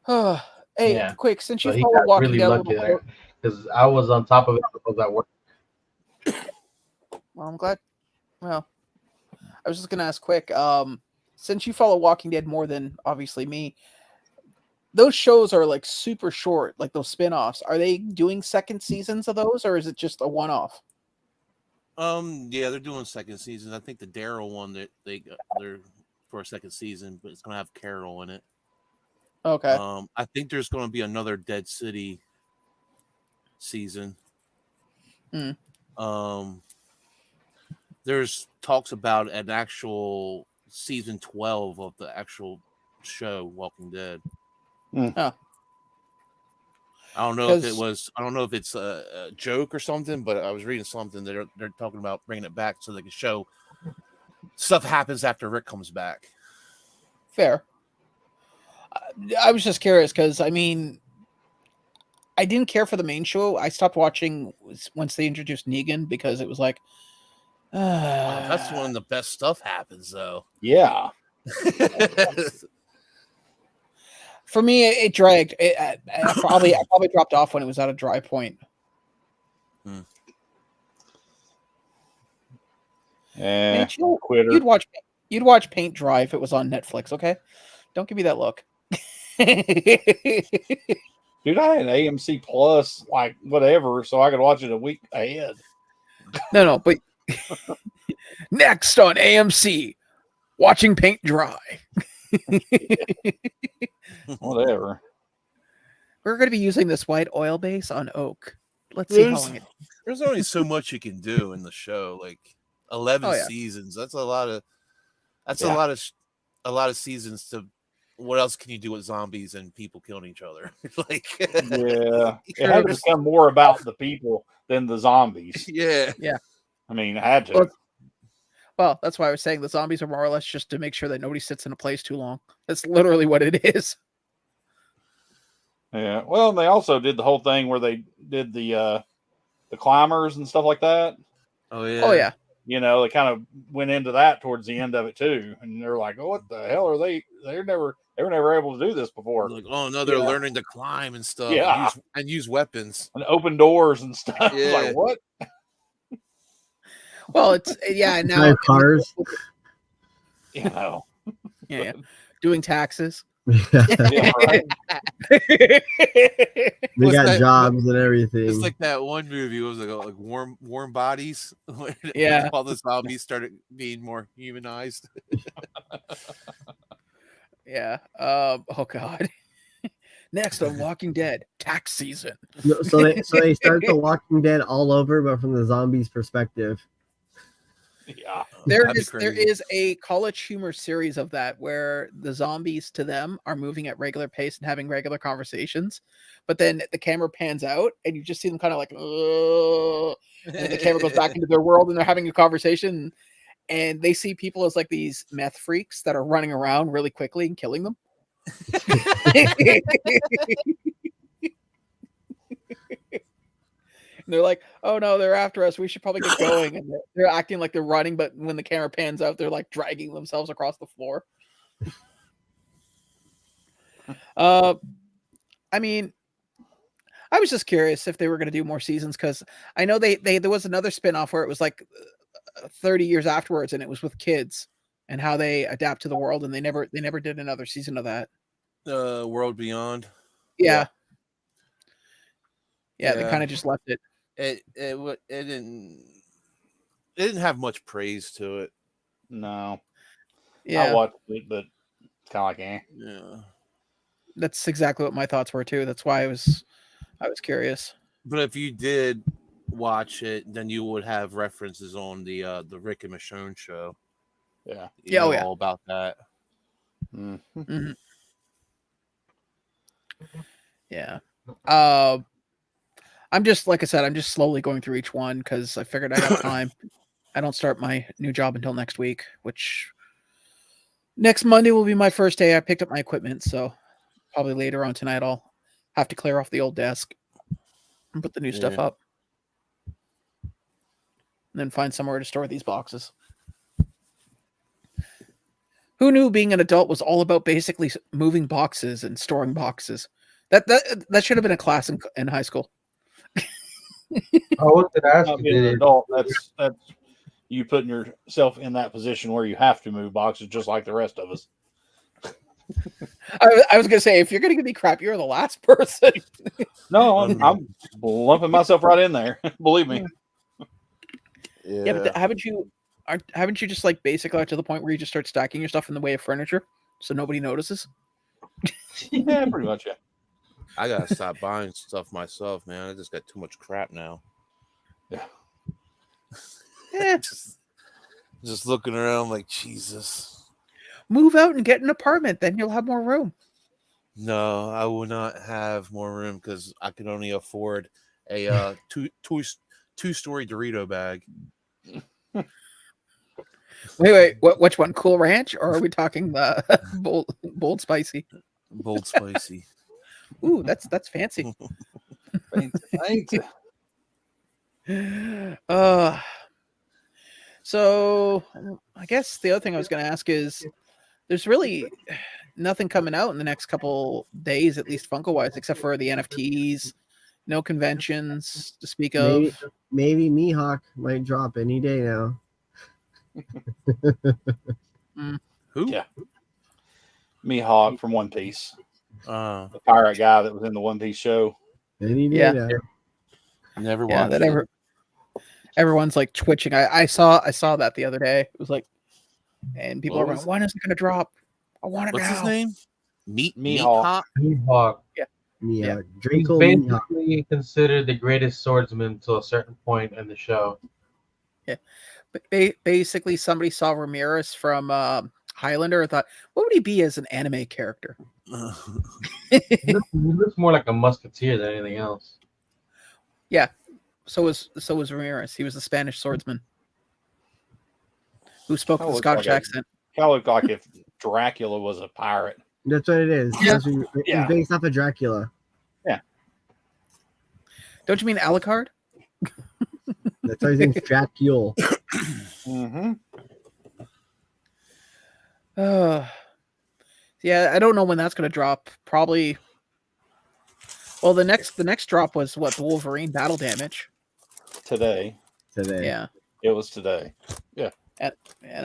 Hey, yeah. quick, since you he follow got Walking really Dead, lucky there because I was on top of it because I worked. Well, I'm glad. Well, I was just gonna ask quick. Since you follow Walking Dead more than obviously me, those shows are like super short, like those spin-offs. Are they doing second seasons of those, or is it just a one-off? Yeah, they're doing second season. I think the Daryl one that they're for a second season, but it's gonna have Carol in it. Okay. I think there's gonna be another Dead City season. There's talks about an actual season 12 of the actual show Walking Dead. Oh. I don't know if it's a joke or something, but I was reading something that they're talking about bringing it back so they can show stuff happens after Rick comes back. Fair. I was just curious because I mean, I didn't care for the main show. I stopped watching once they introduced Negan because it was like, that's when the best stuff happens, though. Yeah. For me, it dragged. I probably dropped off when it was at a dry point. Yeah, quitter. You'd watch paint dry if it was on Netflix. Okay, don't give me that look. Dude, I had AMC Plus, like whatever, so I could watch it a week ahead. No, but next on AMC, watching paint dry. Whatever. We're going to be using this white oil base on oak. Let's see how long it. There's only so much you can do in the show. Like 11 seasons. That's a lot of. That's a lot of seasons to. What else can you do with zombies and people killing each other? Like, yeah, it had to become more about the people than the zombies. Yeah. I mean, I had to. Well, that's why I was saying the zombies are more or less just to make sure that nobody sits in a place too long. That's literally what it is. Yeah. Well, they also did the whole thing where they did the climbers and stuff like that. Oh yeah. Oh yeah. You know, they kind of went into that towards the end of it too, and they're like, "Oh, what the hell are they? They were never able to do this before." Like, oh no, they're learning to climb and stuff. Yeah, and use weapons and open doors and stuff. Yeah. Like what? Well, it's now cars. You know, yeah, doing taxes. yeah, right. They got jobs and everything. It's like that one movie. What was it like Warm Bodies? Yeah, all the zombies started being more humanized. Yeah. Oh God. Next on Walking Dead, tax season. So they start The Walking Dead all over, but from the zombies' perspective. Yeah. There is a college humor series of that where the zombies to them are moving at regular pace and having regular conversations, but then the camera pans out and you just see them kind of like, and the camera goes back into their world and they're having a conversation, and they see people as like these meth freaks that are running around really quickly and killing them. And they're like, "Oh no, they're after us. We should probably get going." And they're acting like they're running, but when the camera pans out, they're like dragging themselves across the floor. I mean, I was just curious if they were going to do more seasons, because I know they there was another spinoff where it was like 30 years afterwards, and it was with kids and how they adapt to the world, and they never did another season of that. World Beyond. Yeah, they kind of just left it. It didn't have much praise to it. No. Yeah, I watched it, but it's kind of like, eh. Yeah. That's exactly what my thoughts were too. That's why I was curious. But if you did watch it, then you would have references on the Rick and Michonne show. Yeah. You know all about that. Mm-hmm. Mm-hmm. Yeah. I'm just, like I said, I'm just slowly going through each one because I figured I have time. I don't start my new job until next week, which next Monday will be my first day. I picked up my equipment, so probably later on tonight I'll have to clear off the old desk and put the new stuff up. And then find somewhere to store these boxes. Who knew being an adult was all about basically moving boxes and storing boxes? That should have been a class in high school. I was going to ask Not you, being an did adult, that's you putting yourself in that position where you have to move boxes just like the rest of us. I was going to say, if you're going to give me crap, you're the last person. No, I'm lumping myself right in there. Believe me. Yeah, but haven't you just like basically got to the point where you just start stacking your stuff in the way of furniture so nobody notices? Yeah, pretty much. Yeah. I gotta stop buying stuff myself, man. I just got too much crap now. Yeah. just looking around like, Jesus. Move out and get an apartment, then you'll have more room. No, I will not have more room because I can only afford a two-story Dorito bag. Wait, which one? Cool Ranch, or are we talking the bold spicy? Bold spicy. Ooh, that's fancy. So I guess the other thing I was going to ask is, there's really nothing coming out in the next couple days, at least Funko wise, except for the NFTs. No conventions to speak of. Maybe Mihawk might drop any day now. Who? Yeah. Mihawk from One Piece. The pirate guy that was in the One Piece show. Any day now. Never watched that it. Everyone's like twitching. I saw that the other day. It was like, and people are going, when is it going to drop? I want it What's now. his name? Mihawk. Mihawk. Yeah. He's Draco basically Mihawk. considered the greatest swordsman to a certain point in the show. Yeah, but basically somebody saw Ramirez from Highlander and thought, what would he be as an anime character? He looks more like a musketeer than anything else. Yeah, so was Ramirez. He was the Spanish swordsman who spoke with a Scottish accent. Kind of looked like if Dracula was a pirate. That's what it is. Yeah. It's based off of Dracula. Yeah. Don't you mean Alucard? That's why his name's Dracula. Mm-hmm. Yeah, I don't know when that's going to drop. Probably. Well, the next drop was what, the Wolverine battle damage Today. Yeah, it was today. Yeah, and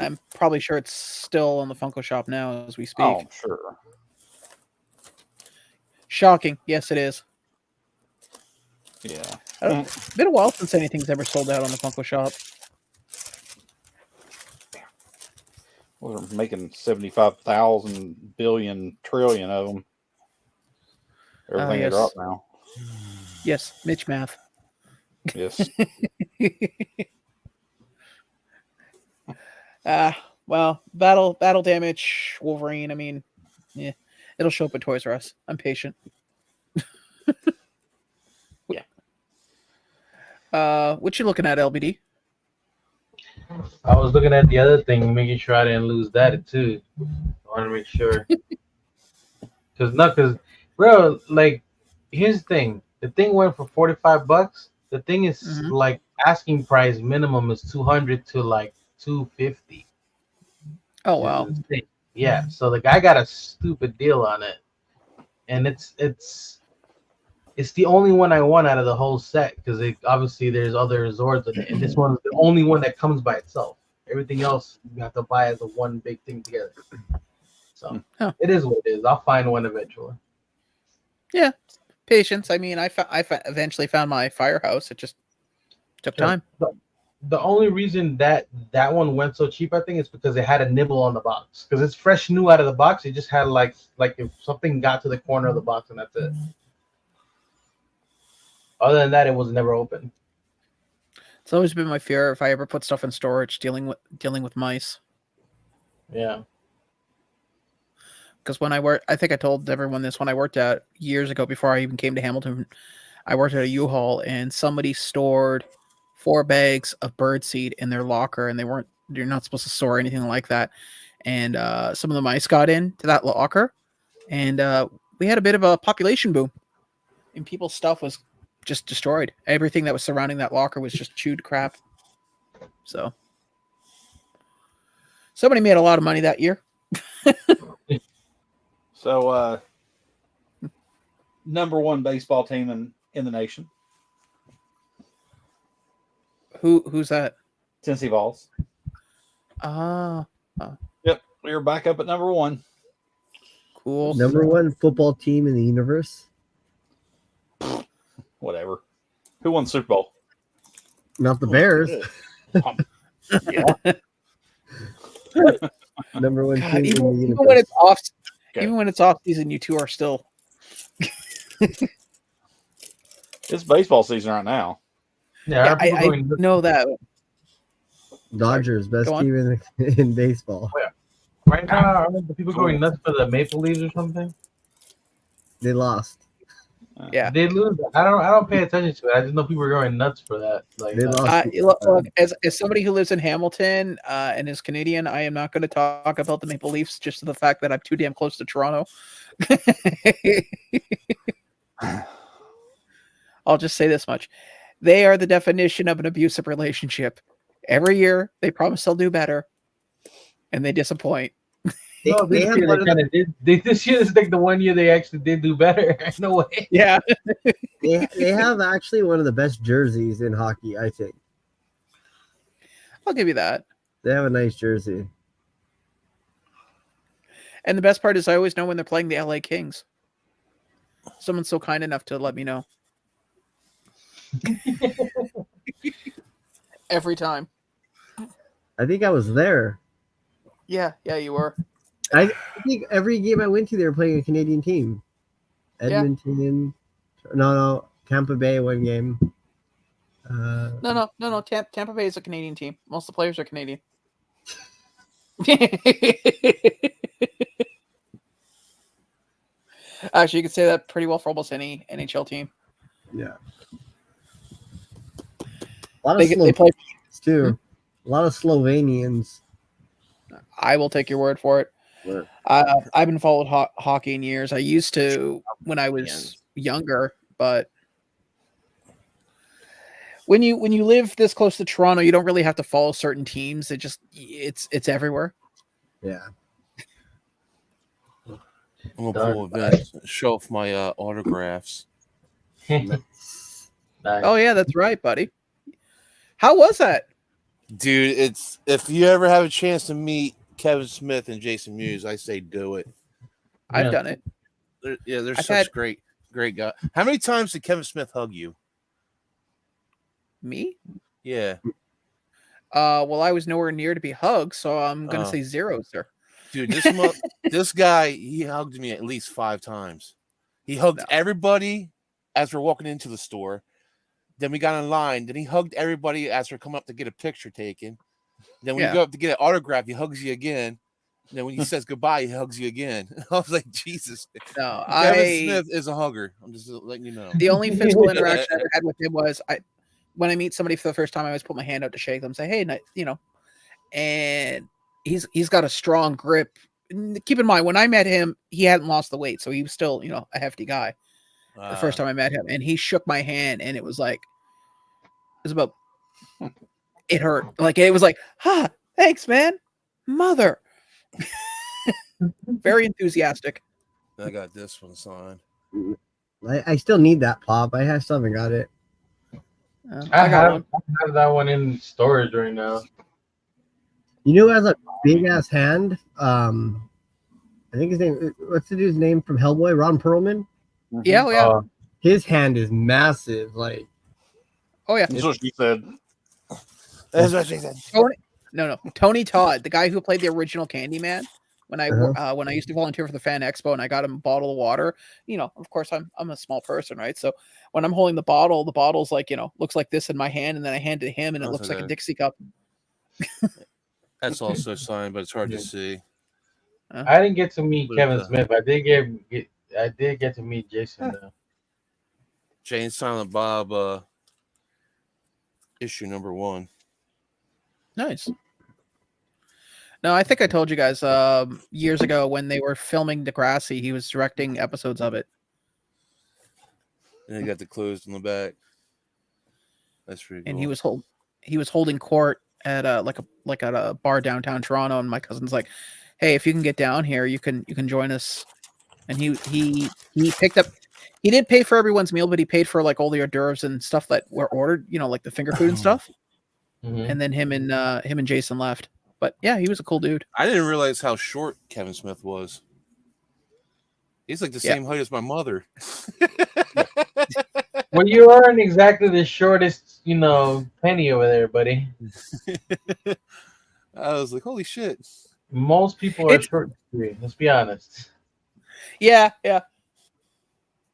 I'm probably sure it's still on the Funko shop now as we speak. Oh, sure. Shocking. Yes, it is. Yeah. It's been a while since anything's ever sold out on the Funko shop. We're making 75,000 billion trillion of them. Everything yes. are up now. Yes, Mitch math. Yes. Well, battle damage, Wolverine. I mean, yeah, it'll show up at Toys R Us. I'm patient. Yeah. What you looking at, LBD? I was looking at the other thing, making sure I didn't lose that too. I want to make sure. Because bro, like, here's the thing. The thing went for $45. The thing is like asking price minimum is 200 to like 250. Oh wow. Yeah, so the guy got a stupid deal on it, and it's the only one I want out of the whole set, because obviously there's other Zords in it, and this one's the only one that comes by itself. Everything else you have to buy as a one big thing together. So It is what it is. I'll find one eventually. Yeah, patience. I mean, I eventually found my Firehouse. It just took time. The only reason that one went so cheap, I think, is because it had a nibble on the box. Because it's fresh new out of the box. It just had like if something got to the corner of the box, and that's it. Other than that, it was never open. It's always been my fear if I ever put stuff in storage, dealing with mice. Yeah. Because when I think I told everyone this, when I worked at years ago before I even came to Hamilton, I worked at a U-Haul, and somebody stored 4 bags of birdseed in their locker, and you're not supposed to store anything like that. And some of the mice got into that locker, and we had a bit of a population boom, and people's stuff was just destroyed. Everything that was surrounding that locker was just chewed crap. So somebody made a lot of money that year. So, number one baseball team in the nation. Who's that? Tennessee Vols. Yep, we were back up at number one. Cool. Number one football team in the universe. Whatever. Who won the Super Bowl? Not the Bears. Yeah. Number one God, team in the even universe. when it's off, Okay. even when it's off season, you two are still. It's baseball season right now. Yeah, I know that. Dodgers, best team in baseball. Right now, are the people going nuts for the Maple Leafs or something? They lost. Yeah, they lose. I don't pay attention to it. I just know people are going nuts for that. Like, they lost. Look, as somebody who lives in Hamilton and is Canadian, I am not going to talk about the Maple Leafs just to the fact that I'm too damn close to Toronto. I'll just say this much. They are the definition of an abusive relationship. Every year, they promise they'll do better, and they disappoint. No, this year they kind of did. This year is like the one year they actually did do better. No way. Yeah. They have actually one of the best jerseys in hockey, I think. I'll give you that. They have a nice jersey. And the best part is I always know when they're playing the LA Kings. Someone's so kind enough to let me know. Every time. I think I was there. Yeah, you were. I think every game I went to, they were playing a Canadian team. Edmonton. Yeah. No, Tampa Bay one game. No. Tampa Bay is a Canadian team. Most of the players are Canadian. Actually, you could say that pretty well for almost any NHL team. Yeah. A lot of Slovenians too. A lot of Slovenians. I will take your word for it. Yeah. I haven't followed hockey in years. I used to when I was younger, but when you live this close to Toronto, you don't really have to follow certain teams. It's everywhere. Yeah. I'm gonna pull events, show off my autographs. Nice. Oh yeah, that's right, buddy. How was that? Dude, it's if you ever have a chance to meet Kevin Smith and Jason Mewes, I say do it. I've done it. They're such great guys. How many times did Kevin Smith hug you? Me? Yeah. Well, I was nowhere near to be hugged, so I'm gonna say 0, sir. Dude, this guy, he hugged me at least 5 times. He hugged everybody as we're walking into the store. Then we got in line. Then he hugged everybody as we're coming up to get a picture taken. Then when you go up to get an autograph, he hugs you again. And then when he says goodbye, he hugs you again. I was like, Jesus. No, Kevin Smith is a hugger. I'm just letting you know. The only physical interaction I ever had with him was when I meet somebody for the first time, I always put my hand out to shake them, say, hey, and he's got a strong grip. Keep in mind, when I met him, he hadn't lost the weight, so he was still, a hefty guy. The first time I met him, and he shook my hand, and it was about, it hurt. Like, it was like, thanks, man. Mother. Very enthusiastic. I got this one signed. I still need that pop. I still haven't got it. I have that one in storage right now. You know who has a big ass hand? I think his name. What's the dude's name from Hellboy? Ron Perlman. Yeah. His hand is massive. Like, oh yeah. That's what she said. That's what she said. Tony Todd, the guy who played the original Candyman. When I used to volunteer for the Fan Expo and I got him a bottle of water, of course I'm a small person, right? So when I'm holding the bottle's like, looks like this in my hand, and then I hand it to him and it looks like a Dixie cup. That's also signed, but it's hard to see. I didn't get to meet Kevin Smith. I did get to meet Jason though. Jane Silent Bob issue number 1. Nice. No, I think I told you guys years ago when they were filming Degrassi, he was directing episodes of it. And he got the clues in the back. That's pretty cool. And he was holding court at a bar downtown Toronto, and my cousin's like, "Hey, if you can get down here, you can join us." And he picked up. He did pay for everyone's meal, but he paid for like all the hors d'oeuvres and stuff that were ordered, like the finger food and stuff. Mm-hmm. And then him and Jason left. But yeah, he was a cool dude. I didn't realize how short Kevin Smith was. He's like the same height as my mother. Well, you aren't exactly the shortest, penny over there, buddy. I was like, holy shit. Most people are short. Let's be honest. Yeah.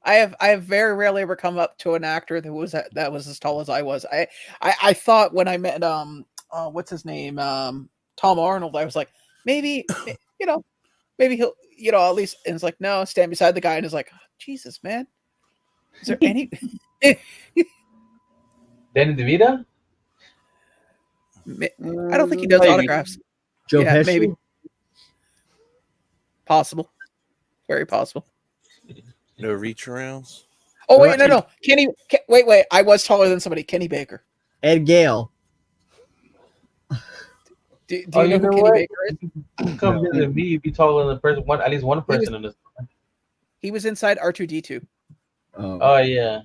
I have very rarely ever come up to an actor that was as tall as I was. I thought when I met what's his name, Tom Arnold, I was like, maybe maybe he'll at least, and it's like, no, stand beside the guy, and it's like, oh, Jesus, man, is there any Danny DeVito? I don't think he does autographs. Joe Pesci? Maybe. Possible. Very possible. No reach arounds? Oh wait, no, Kenny. Wait. I was taller than somebody. Kenny Baker. Ed Gale. Do you know who Kenny Baker is? You come visit me, you'd be taller than the person. At least one person in this. He was inside R2D2. Oh yeah.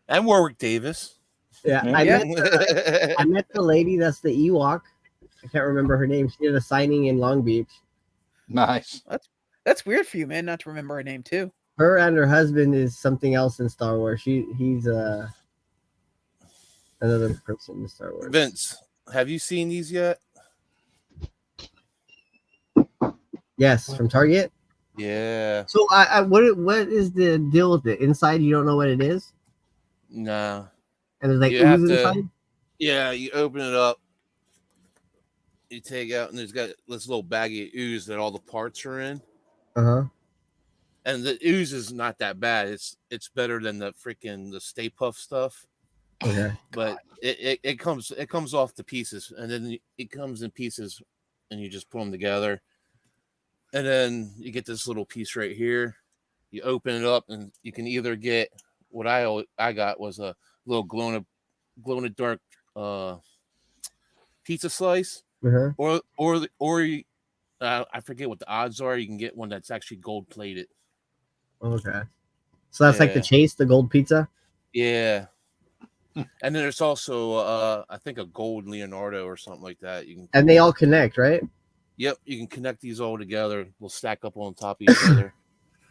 And Warwick Davis. Yeah, I met the lady that's the Ewok. I can't remember her name. She did a signing in Long Beach. Nice. That's weird for you, man, not to remember her name too. Her and her husband is something else in Star Wars. He's another person in Star Wars. Vince, have you seen these yet? Yes, from Target. Yeah. So what is the deal with it? Inside, you don't know what it is? No. And there's like You have ooze to- inside? Yeah, you open it up, you take out, and there's got this little baggie of ooze that all the parts are in. Uh-huh. And the ooze is not that bad. It's better than the Stay Puft stuff. Okay. But it comes off the pieces, and then it comes in pieces, and you just put them together. And then you get this little piece right here. You open it up, and you can either get what I got was a little glow in the dark pizza slice, Uh-huh. or I forget what the odds are. You can get one that's actually gold plated. Okay. So that's like the Yeah. Chase, the gold pizza? Yeah. And then there's also I think a gold Leonardo or something like that. You can And they all connect, right? Yep, you can connect these all together. We'll stack up on top of each other.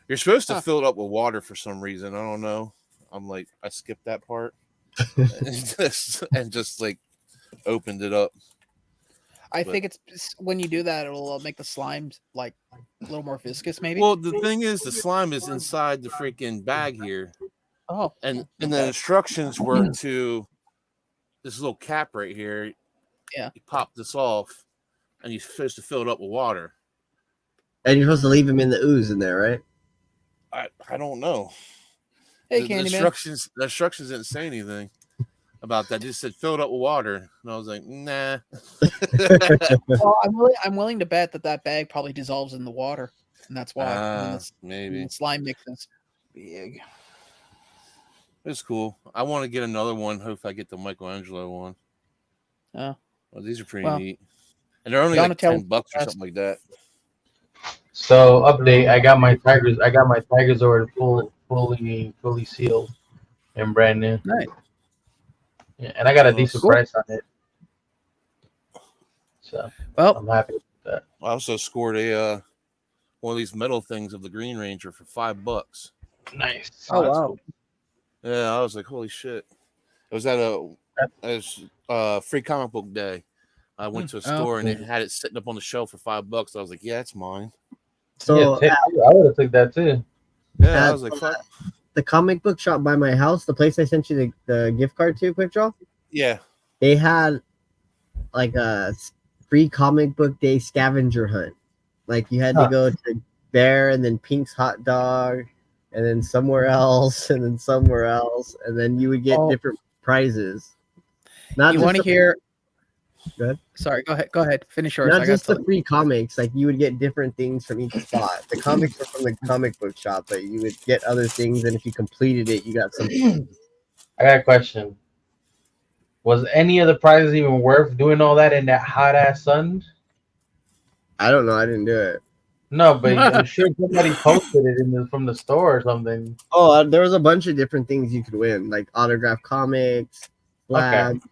You're supposed to fill it up with water for some reason. I don't know. I skipped that part and just like opened it up. I think it's when you do that, it'll make the slime like a little more viscous, maybe. Well, the thing is, the slime is inside the freaking bag here. Oh, and the instructions were to this little cap right here. Yeah, you pop this off, and you're supposed to fill it up with water. And you're supposed to leave them in the ooze in there, right? I don't know. Hey, the instructions didn't say anything about that. They just said fill it up with water, and I was like, nah. Well, I'm willing to bet that bag probably dissolves in the water, and that's why. Maybe the slime mixes big. It's cool. I want to get another one. Hopefully, I get the Michelangelo one. Oh, well, these are pretty neat, and they're only like $10 or something like that. So update: I got my Tigers ordered fully sealed and brand new. Nice. Yeah, and I got a decent price on it. So I'm happy with that. I also scored one of these metal things of the Green Ranger for $5. Nice. Oh wow. Cool. Yeah, I was like, holy shit. It was at a free comic book day. I went to a store and they had it sitting up on the shelf for $5. I was like, yeah, it's mine. So I would have took that too. Yeah, I was like, fuck. The comic book shop by my house, the place I sent you the gift card to, Quickdraw. Yeah. They had like a free comic book day scavenger hunt. Like you had to go to Bear and then Pink's Hot Dog and then somewhere else and then somewhere else. And then you would get different prizes. You want to hear? Go ahead. Sorry, go ahead. Finish yours. Not just the free comics, like you would get different things from each spot. The comics were from the comic book shop, but you would get other things, and if you completed it, you got something. I got a question. Was any of the prizes even worth doing all that in that hot ass sun? I don't know. I didn't do it. No, but I'm sure somebody posted it from the store or something. Oh, there was a bunch of different things you could win, like autographed comics, flags. Okay.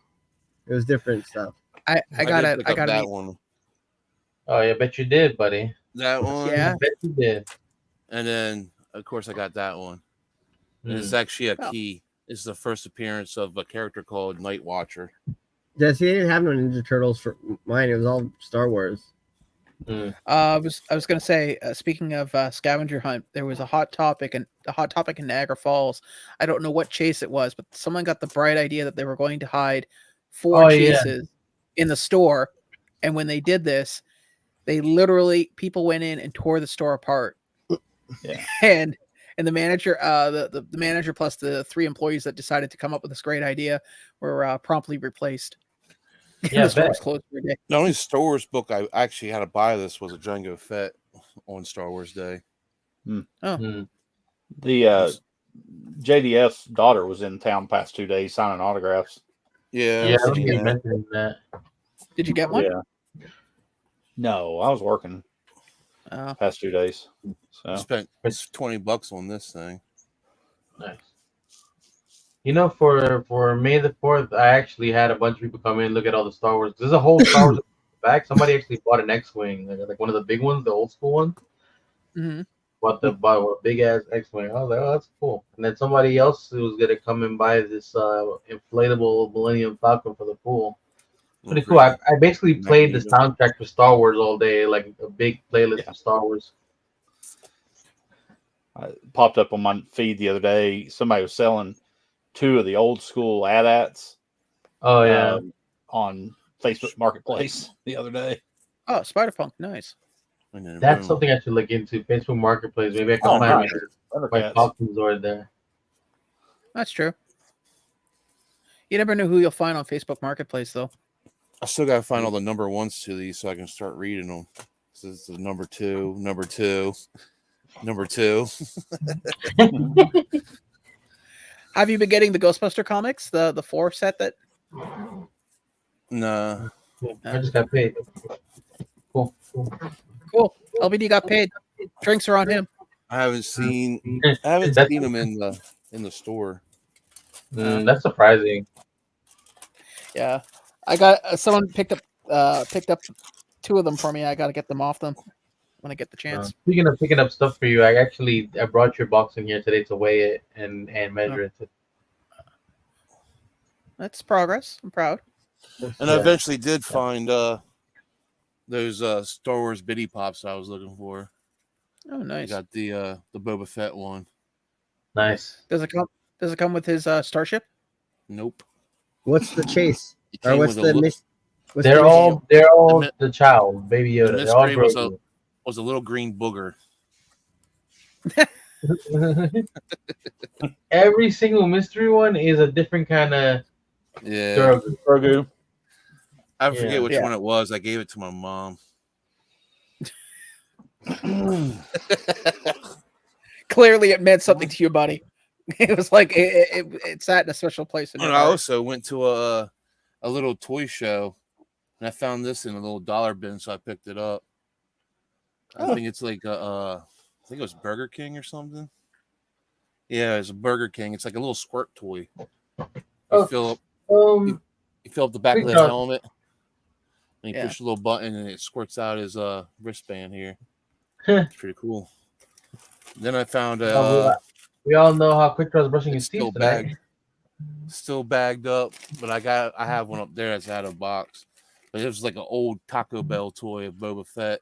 It was different stuff. I got that one. Oh, yeah, I bet you did, buddy. That one? Yeah. I bet you did. And then, of course, I got that one. And it's actually a key. It's the first appearance of a character called Night Watcher. Yeah, see, they didn't have no Ninja Turtles for mine. It was all Star Wars. I was gonna say, speaking of scavenger hunt, there was a hot topic in Niagara Falls. I don't know what chase it was, but someone got the bright idea that they were going to hide 4 chases in the store, and when they did this, they literally people went in and tore the store apart. Yeah, and the manager, the manager plus the 3 employees that decided to come up with this great idea were promptly replaced. Yeah, the store was closed for a day. The only Star Wars book I actually had to buy this was a Jango Fett on Star Wars Day. Oh. The JDF's daughter was in town past 2 days signing autographs. Yeah, Yeah, I've I seen think you that. mentioned that. Did you get one? Yeah. No, I was working past 2 days. So I spent $20 on this thing. Nice. You know, for May the 4th, I actually had a bunch of people come in and look at all the Star Wars. There's a whole Star Wars back. Somebody actually bought an X-wing, like one of the big ones, the old school one. Mm-hmm. Bought a big ass X-wing. I was like, oh, that's cool. And then somebody else who was gonna come and buy this inflatable Millennium Falcon for the pool. Pretty cool. I basically played the soundtrack for Star Wars all day, like a big playlist of Star Wars. I popped up on my feed the other day. Somebody was selling 2 of the old school AT-ATs. Oh yeah, on Facebook Marketplace the other day. Oh, Spider-Punk, nice. That's something I should look into. Facebook Marketplace. Maybe I can find my Falcons over there. That's true. You never know who you'll find on Facebook Marketplace, though. I still gotta find all the number ones to these so I can start reading them. This is number 2, number 2, number 2. Have you been getting the Ghostbuster comics, the 4 set that? Nah. I just got paid. Cool. LBD got paid. Drinks are on him. I haven't seen them in the store. That's surprising. Yeah, I got someone picked up 2 of them for me. I got to get them off them when I get the chance. Speaking of picking up stuff for you, I brought your box in here today to weigh it and measure it. That's progress. I'm proud. And I eventually did find those Star Wars Biddy Pops I was looking for. Oh, nice. I got the Boba Fett one. Nice. Does it come with his starship? Nope. What's the chase? Or what's the They're all the child, Baby Yoda. The They're all mystery was a little green booger. Every single mystery one is a different kind of Grogu. I forget which one it was. I gave it to my mom. Clearly, it meant something to you, buddy. It was like it sat in a special place. And I also went to a little toy show, and I found this in a little dollar bin, so I picked it up. I think it's like I think it was Burger King or something. Yeah, it's a Burger King. It's like a little squirt toy. You fill up the back of the helmet, and you push a little button, and it squirts out his wristband here. It's pretty cool. Then I found we all know how Quickdraw is brushing his teeth tonight. Still bagged up, but I have one up there that's out of box. But it was like an old Taco Bell toy of Boba Fett,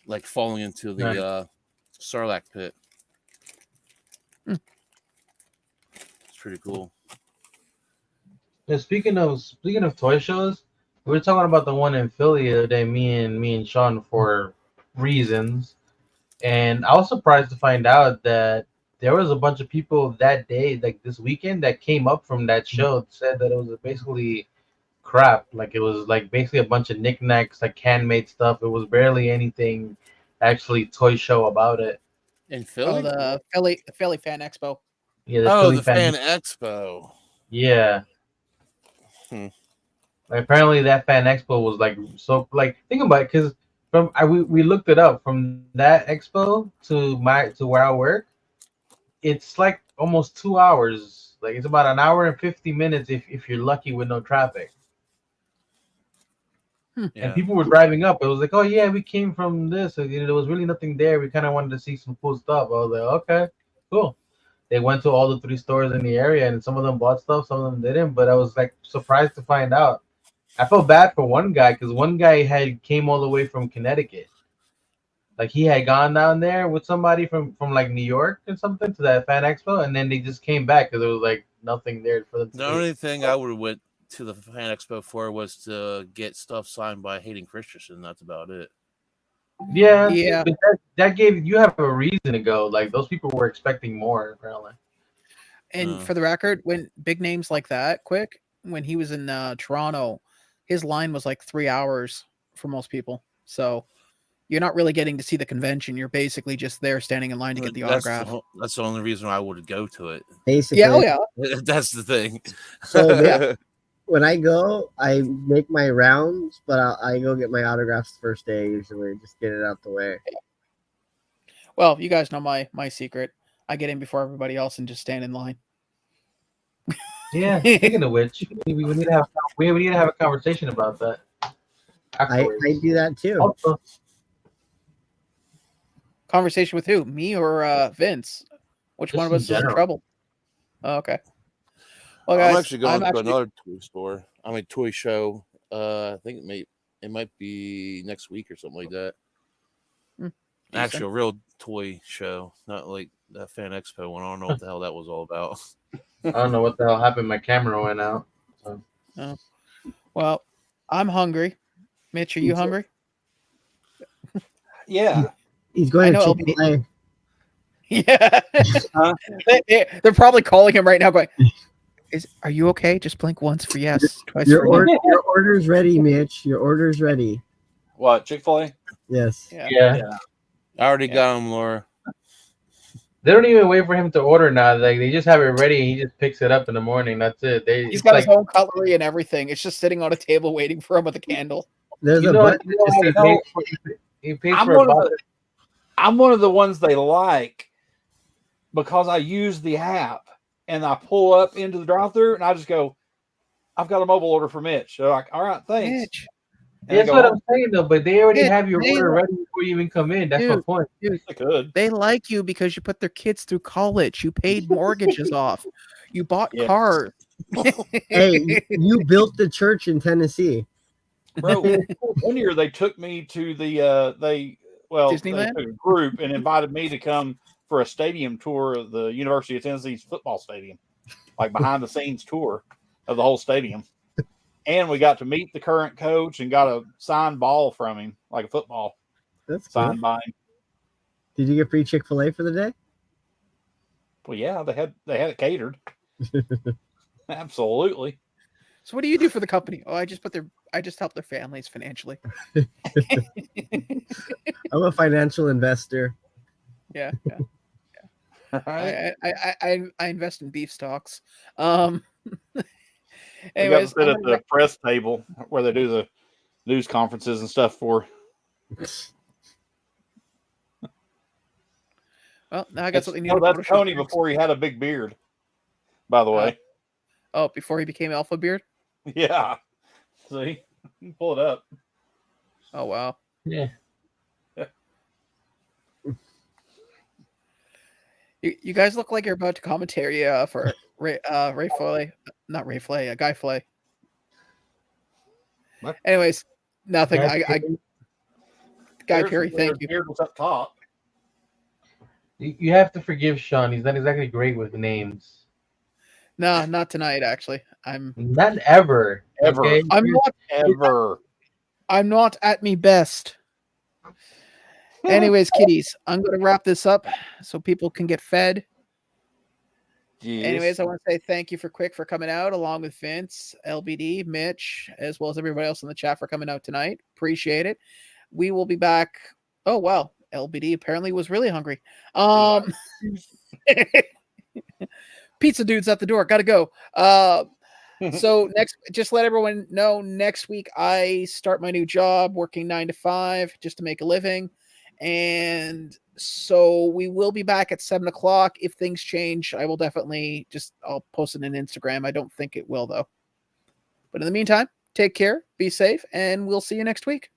like falling into the Sarlacc pit. It's pretty cool. Yeah, speaking of toy shows, we were talking about the one in Philly the other day, me and Sean, for reasons. And I was surprised to find out that there was a bunch of people that day, like this weekend, that came up from that show, said that it was basically crap. Like it was like basically a bunch of knickknacks, like handmade stuff. It was barely anything actually toy show about it. In Philly? The Philly Fan Expo. Yeah, the Fan Expo. Yeah. Like, apparently that Fan Expo was like so, like, think about it, because we looked it up, from that expo to where I work, it's like almost 2 hours. Like it's about an hour and 50 minutes if you're lucky with no traffic. And people were driving up. It was like, oh yeah, we came from this. So, there was really nothing there. We kind of wanted to see some cool stuff. I was like, okay, cool. They went to all the 3 stores in the area, and some of them bought stuff, some of them didn't. But I was like surprised to find out. I felt bad for one guy, because one guy came all the way from Connecticut. Like he had gone down there with somebody from like New York or something to that Fan Expo, and then they just came back because there was like nothing there for them. The only thing I would have went to the Fan Expo for was to get stuff signed by Hayden Christensen. That's about it. Yeah. But that gave you have a reason to go. Like those people were expecting more, apparently. And for the record, when big names like that, when he was in Toronto, his line was like 3 hours for most people. So you're not really getting to see the convention. You're basically just there standing in line to get the autograph. That's the only reason I would go to it. Basically, Yeah, oh yeah. That's the thing. So when I go, I make my rounds, but I go get my autographs the first day usually, just get it out the way. Well, you guys know my secret. I get in before everybody else and just stand in line. Yeah, speaking of which, we need to have a conversation about that. I do that too. Also, Conversation with who? Me or Vince? Which Just one of in us is in general. trouble? Oh, okay. Well, guys, I'm actually going to another toy store. I'm a toy show. I think it might be next week or something like that. Actually, a real toy show, not like that Fan Expo one. I don't know what the hell that was all about. I don't know what the hell happened. My camera went out. So. Oh. Well, I'm hungry. Mitch, are you hungry? Yeah. He's going to Chick-fil-A. Yeah. They're probably calling him right now going, are you okay? Just blink once for yes, twice Your for no. your order's ready, Mitch. Your order's ready. What, Chick-fil-A? Yes. Yeah. I already got him, Laura. They don't even wait for him to order now. Like they just have it ready and he just picks it up in the morning. That's it. He's got his own cutlery and everything. It's just sitting on a table waiting for him with a candle. There's a button. He pays for I'm one of the ones they like because I use the app and I pull up into the drive-thru and I just go, I've got a mobile order for Mitch. They're like, all right, thanks. Mitch. That's what I'm saying though, but they already have your order ready before you even come in. That's my point. Dude, they like you because you put their kids through college. You paid mortgages off. You bought cars. Hey, you built the church in Tennessee. Bro, one year they took me to the they took a group and invited me to come for a stadium tour of the University of Tennessee's football stadium, like behind the scenes tour of the whole stadium. And we got to meet the current coach and got a signed ball from him, like a football. That's signed cool. by him. Did you get free Chick-fil-A for the day? Well, yeah, they had it catered. Absolutely. So what do you do for the company? Oh, I just help their families financially. I'm a financial investor. Yeah. Right. I invest in beef stocks. Anyways, got to sit at the press table where they do the news conferences and stuff for. Well, now I got something new. Oh, that's Tony before he had a big beard, by the way. Before he became Alpha Beard? Yeah. See? You can pull it up. Oh, wow. Yeah. You guys look like you're about to commentary for Ray Flay. Not Ray Flay, Guy Flay. What? Anyways, nothing. Guy Perry, thank you. Beard was up top. You have to forgive Sean. He's not exactly great with names. No, not tonight. Actually, not ever. Okay? I'm not ever. I'm not at me best. Anyways, kiddies, I'm going to wrap this up so people can get fed. Yes. Anyways, I want to say thank you for coming out, along with Vince, LBD, Mitch, as well as everybody else in the chat for coming out tonight. Appreciate it. We will be back. Oh, wow. LBD apparently was really hungry. Pizza dude's at the door. Got to go. So just let everyone know, next week I start my new job, working 9 to 5 just to make a living. And so we will be back at 7 o'clock. If things change, I will definitely I'll post it on Instagram. I don't think it will though. But in the meantime, take care, be safe, and we'll see you next week.